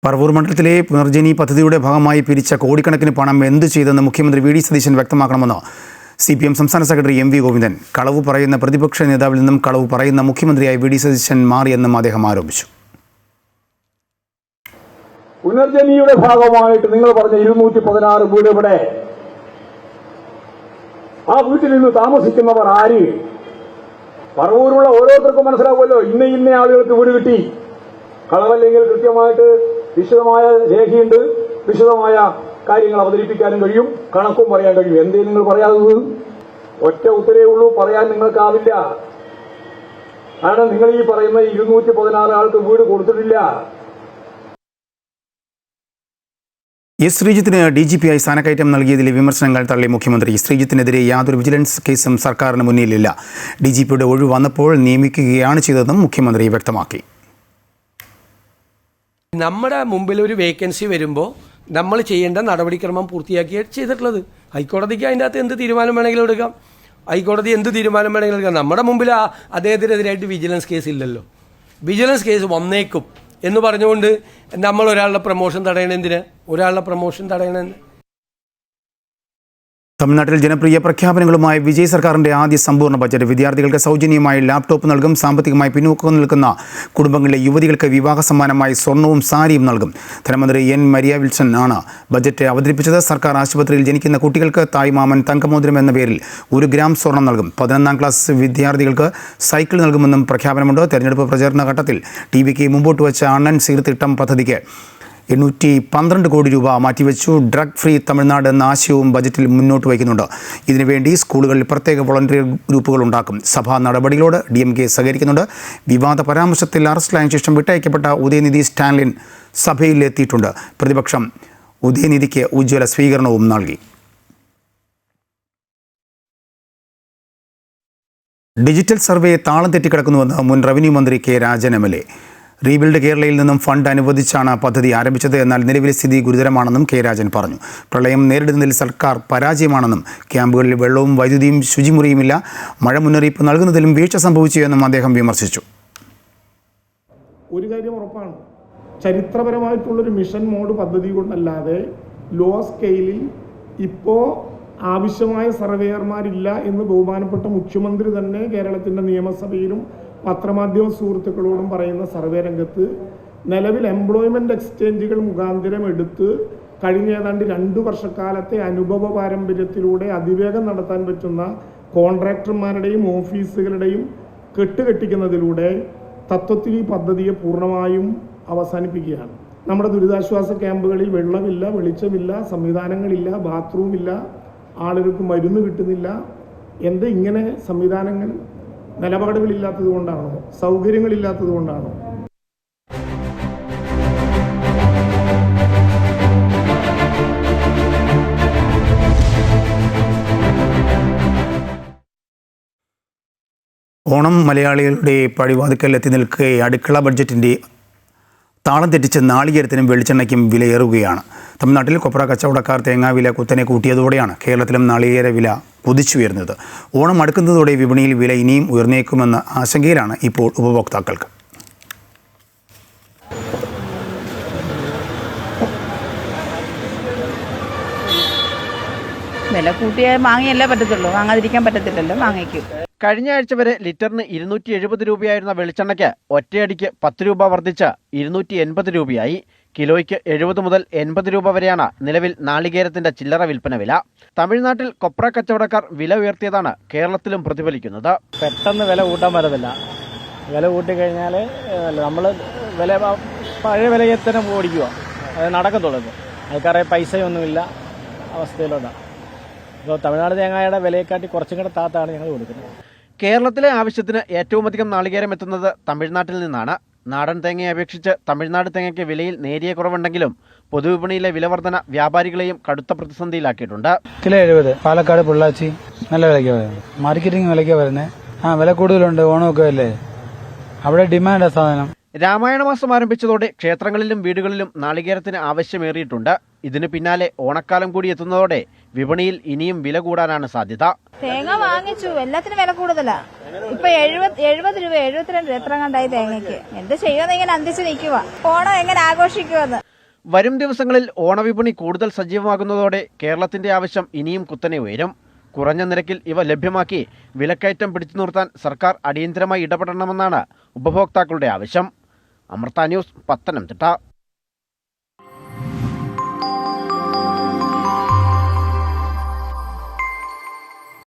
Paravur മണ്ഡലത്തിലെ പുനർജനി പദ്ധതിയുടെ ഭാഗമായി പിരിച്ച കോടിക്കണക്കിന് പണം എന്തു ചെയ്തെന്ന് മുഖ്യമന്ത്രി വി ഡി സതീശൻ വ്യക്തമാക്കണമെന്ന് CPM സംസ്ഥാന സെക്രട്ടറി MV ഗോവിന്ദൻ. കളവ് പറയുന്ന പ്രതിപക്ഷ നേതാവിൽ നിന്നും കളവ് പറയുന്ന മുഖ്യമന്ത്രിയായി വി ഡി സതീശൻ മാറിയെന്നും അദ്ദേഹം ആരോപിച്ചു. പുനർജനിയുടെ ഭാഗമായിട്ട് നിങ്ങൾ പറഞ്ഞ 216 വീട് ഇവിടെ, ആ വീട്ടിൽ നിന്ന് താമസിക്കുന്നവർ ആര്? പറവൂരുള്ള ഓരോരുത്തർക്കും മനസ്സിലാവുമല്ലോ, ഇന്ന ആളുകൾക്ക് വീട് കിട്ടി. കളവല്ലെങ്കിൽ കൃത്യമായിട്ട് വിശദമായ രേഖയുണ്ട്, വിശദമായ കാര്യങ്ങൾ അവതരിപ്പിക്കാനും കഴിയും, കണക്കും പറയാൻ കഴിയും. എന്തേ നിങ്ങൾ പറയാത്തത്? ഒറ്റ ഉത്തരവേ ഉള്ളൂ, പറയാൻ നിങ്ങൾക്കാവില്ല. കാരണം നിങ്ങൾ ഈ പറയുന്ന 216 ആൾക്ക് വീട് കൊടുത്തിട്ടില്ല. എസ് ശ്രീജിത്തിന് DGP-ആയി സ്ഥാനക്കയറ്റം നൽകിയതിലെ വിമർശനങ്ങൾ തള്ളി മുഖ്യമന്ത്രി. ശ്രീജിത്തിനെതിരെ യാതൊരു വിജിലൻസ് കേസും സർക്കാരിന് മുന്നിലില്ല. DGP-യുടെ ഒഴിവ് വന്നപ്പോൾ നിയമിക്കുകയാണ് ചെയ്തതെന്നും മുഖ്യമന്ത്രി വ്യക്തമാക്കി. നമ്മുടെ മുമ്പിൽ ഒരു വേക്കൻസി വരുമ്പോൾ നമ്മൾ ചെയ്യേണ്ട നടപടിക്രമം പൂർത്തിയാക്കിയാണ് ചെയ്തിട്ടുള്ളത്. ഹൈക്കോടതിക്ക് അതിൻ്റെ അകത്ത് എന്ത് തീരുമാനം വേണമെങ്കിലും എടുക്കാം. ഹൈക്കോടതി എന്ത് തീരുമാനം വേണമെങ്കിലും എടുക്കാം. നമ്മുടെ മുമ്പിൽ അദ്ദേഹത്തിനെതിരായിട്ട് വിജിലൻസ് കേസ് ഇല്ലല്ലോ. വിജിലൻസ് കേസ് വന്നേക്കും എന്ന് പറഞ്ഞുകൊണ്ട് നമ്മൾ ഒരാളുടെ പ്രമോഷൻ തടയണമെന്തിന്? തമിഴ്നാട്ടിൽ ജനപ്രിയ പ്രഖ്യാപനങ്ങളുമായി വിജയ് സർക്കാരിന്റെ ആദ്യ സമ്പൂർണ്ണ ബജറ്റ്. വിദ്യാർത്ഥികൾക്ക് സൗജന്യമായി ലാപ്ടോപ്പ് നൽകും. സാമ്പത്തികമായി പിന്നോക്കം നിൽക്കുന്ന കുടുംബങ്ങളിലെ യുവതികൾക്ക് വിവാഹ സമ്മാനമായി സ്വർണവും സാരിയും നൽകും. ധനമന്ത്രി N. മരിയ വിൽസൺ ആണ് ബജറ്റ് അവതരിപ്പിച്ചത്. സർക്കാർ ആശുപത്രിയിൽ ജനിക്കുന്ന കുട്ടികൾക്ക് തായ്മാമൻ തങ്കമോതിരം എന്ന പേരിൽ 1 ഗ്രാം സ്വർണം നൽകും. 11ാം ക്ലാസ് വിദ്യാർത്ഥികൾക്ക് സൈക്കിൾ നൽകുമെന്നും പ്രഖ്യാപനമുണ്ട്. തെരഞ്ഞെടുപ്പ് പ്രചാരണ ഘട്ടത്തിൽ TVക്ക് മുമ്പോട്ട് വച്ച അണ്ണൻ സീർത്തിട്ടം പദ്ധതിക്ക് 812 കോടി രൂപ മാറ്റിവെച്ചു. ഡ്രഗ് ഫ്രീ തമിഴ്നാട് എന്ന ആശയവും ബജറ്റിൽ മുന്നോട്ട് വയ്ക്കുന്നുണ്ട്. ഇതിനുവേണ്ടി സ്കൂളുകളിൽ പ്രത്യേക വോളണ്ടിയർ ഗ്രൂപ്പുകൾ ഉണ്ടാക്കും. സഭാ നടപടികളോട് DMK സഹകരിക്കുന്നുണ്ട്. വിവാദ പരാമർശത്തിൽ അറസ്റ്റിലായ ശേഷം വിട്ടയക്കപ്പെട്ട ഉദയനിധി സ്റ്റാലിൻ സഭയിലെത്തിയിട്ടുണ്ട്. പ്രതിപക്ഷം ഉദയനിധിക്ക് ഉജ്ജ്വല സ്വീകരണവും നൽകി. ഡിജിറ്റൽ സർവേ താളം തെറ്റിക്കിടക്കുന്നുവെന്ന് മുൻ റവന്യൂ മന്ത്രി K. രാജൻ MLA. റീബിൽഡ് കേരളയിൽ നിന്നും ഫണ്ട് അനുവദിച്ചാണ് പദ്ധതി ആരംഭിച്ചത്. എന്നാൽ നിലവിലെ സ്ഥിതി ഗുരുതരമാണെന്നും K. രാജൻ പറഞ്ഞു. പ്രളയം നേരിടുന്നതിൽ സർക്കാർ പരാജയമാണെന്നും ക്യാമ്പുകളിൽ വെള്ളവും വൈദ്യുതിയും ശുചിമുറിയുമില്ല, മഴ മുന്നറിയിപ്പ് നൽകുന്നതിലും വീഴ്ച സംഭവിച്ചു എന്നും അദ്ദേഹം വിമർശിച്ചു. ഒരു കാര്യം ഉറപ്പാണ്, ചരിത്രപരമായിട്ടുള്ളൊരു മിഷൻ മോഡ് പദ്ധതി കൊണ്ടല്ലാതെ ലോ സ്കെയിലിൽ ഇപ്പോൾ ആവശ്യമായ സർവേയർമാരില്ല എന്ന് ബഹുമാനപ്പെട്ട മുഖ്യമന്ത്രി തന്നെ കേരളത്തിൻ്റെ നിയമസഭയിലും പത്രമാധ്യമ സുഹൃത്തുക്കളോടും പറയുന്ന സർവേ രംഗത്ത് നിലവിൽ എംപ്ലോയ്മെൻറ്റ് എക്സ്ചേഞ്ചുകൾ മുഖാന്തരം എടുത്ത് കഴിഞ്ഞ ഏതാണ്ട് 2 വർഷക്കാലത്തെ അനുഭവ പാരമ്പര്യത്തിലൂടെ അതിവേഗം നടത്താൻ പറ്റുന്ന കോൺട്രാക്ടർമാരുടെയും ഓഫീസുകളുടെയും കെട്ടുകെട്ടിക്കുന്നതിലൂടെ തത്വത്തിൽ ഈ പദ്ധതിയെ പൂർണ്ണമായും അവസാനിപ്പിക്കുകയാണ്. നമ്മുടെ ദുരിതാശ്വാസ ക്യാമ്പുകളിൽ വെള്ളമില്ല, വെളിച്ചമില്ല, സംവിധാനങ്ങളില്ല, ബാത്റൂമില്ല, ആളുകൾക്ക് മരുന്ന് കിട്ടുന്നില്ല. എന്ത് ഇങ്ങനെ സംവിധാനങ്ങൾ നിലപാടുകളില്ലാത്തത് കൊണ്ടാണോ, സൗകര്യങ്ങളില്ലാത്തത് കൊണ്ടാണോ? ഓണം മലയാളികളുടെ പടിവാതിക്കൽ എത്തി നിൽക്കെ അടുക്കള ബഡ്ജറ്റിൻ്റെ താളം തെറ്റിച്ച് നാളികേരത്തിനും വെളിച്ചെണ്ണയ്ക്കും വിലയേറുകയാണ്. തമിഴ്നാട്ടിൽ കൊപ്ര കച്ചവടക്കാർ തേങ്ങാവില കുത്തനെ കൂട്ടിയതോടെയാണ് കേരളത്തിലും നാളികേര വില കുതിച്ചുയർന്നത്. ഓണം അടുക്കുന്നതോടെ വിപണിയിൽ വില ഇനിയും ഉയർന്നേക്കുമെന്ന ആശങ്കയിലാണ് ഇപ്പോൾ ഉപഭോക്താക്കൾക്ക്. വില കൂട്ടിയാൽ വാങ്ങിയല്ലേ പറ്റത്തുള്ളൂ, വാങ്ങാതിരിക്കാൻ പറ്റത്തില്ലല്ലോ, വാങ്ങിക്കും. കഴിഞ്ഞ ആഴ്ച വരെ ലിറ്ററിന് 270 രൂപയായിരുന്ന വെളിച്ചെണ്ണയ്ക്ക് ഒറ്റയടിക്ക് 10 രൂപ വർദ്ധിച്ച് 280 രൂപയായി. കിലോയ്ക്ക് 70 മുതൽ 80 രൂപ വരെയാണ് നിലവിൽ നാളികേരത്തിന്റെ ചില്ലറ വിൽപ്പന വില. തമിഴ്നാട്ടിൽ കൊപ്ര കച്ചവടക്കാർ വില ഉയർത്തിയതാണ് കേരളത്തിലും പ്രതിഫലിക്കുന്നത്. പെട്ടെന്ന് വില കൂട്ടാൻ പറ്റത്തില്ല. വില കൂട്ടിക്കഴിഞ്ഞാൽ നമ്മൾ വില പഴയ വിലയെ തന്നെ ഓടിക്കുക, അത് നടക്കത്തുള്ളൂ. ആൾക്കാരെ പൈസയൊന്നുമില്ല അവസ്ഥയിലോട്ടാണ്. ഇപ്പോൾ തമിഴ്നാട് തേങ്ങയുടെ വിലയെക്കാട്ടി കുറച്ചും കൂടെ താത്താണ് ഞങ്ങൾ കൊടുക്കുന്നത്. കേരളത്തിലെ ആവശ്യത്തിന് ഏറ്റവും അധികം നാളികേരം എത്തുന്നത് തമിഴ്നാട്ടിൽ നിന്നാണ്. നാടൻ തേങ്ങയെ അപേക്ഷിച്ച് തമിഴ്നാട് തേങ്ങയ്ക്ക് വിലയിൽ നേരിയ കുറവുണ്ടെങ്കിലും പൊതുവിപണിയിലെ വിലവർധന വ്യാപാരികളെയും കടുത്ത പ്രതിസന്ധിയിലാക്കിയിട്ടുണ്ട്. കിലോ 70, പാലക്കാട് പൊള്ളാച്ചി നല്ല വിലയ്ക്ക് വരുന്നത്, മാർക്കറ്റിംഗ് വിലയ്ക്ക് വരുന്നത്. വില കൂടുതലുണ്ട്, ഓണമൊക്കെ അല്ലേ, അവിടെ ഡിമാൻഡ് സാധനം. രാമായണ മാസം ആരംഭിച്ചതോടെ ക്ഷേത്രങ്ങളിലും വീടുകളിലും നാളികേരത്തിന് ആവശ്യമേറിയിട്ടുണ്ട്. ഇതിനു പിന്നാലെ ഓണക്കാലം കൂടി എത്തുന്നതോടെ വിപണിയിൽ ഇനിയും വില കൂടാനാണ് സാധ്യത. തേങ്ങ വാങ്ങിച്ചു, എല്ലാത്തിനും വില കൂടുതലാ. ഇപ്പൊ 70 രൂപ 72 രൂപ എത്ര കണ്ടായി തേങ്ങയ്ക്ക്. എന്ത് ചെയ്യുമെന്ന് ഇങ്ങനെ അന്തിച്ച് നിൽക്കുക, ഓണം എങ്ങനെ ആഘോഷിക്കുമെന്ന്. വരും ദിവസങ്ങളിൽ ഓണവിപണി കൂടുതൽ സജീവമാകുന്നതോടെ കേരളത്തിന്റെ ആവശ്യം ഇനിയും കുത്തനെ ഉയരും. കുറഞ്ഞ നിരക്കിൽ ഇവ ലഭ്യമാക്കി വിലക്കയറ്റം പിടിച്ചു നിർത്താൻ സർക്കാർ അടിയന്തരമായി ഇടപെടണമെന്നാണ് ഉപഭോക്താക്കളുടെ ആവശ്യം. അമൃത ന്യൂസ്, പത്തനംതിട്ട.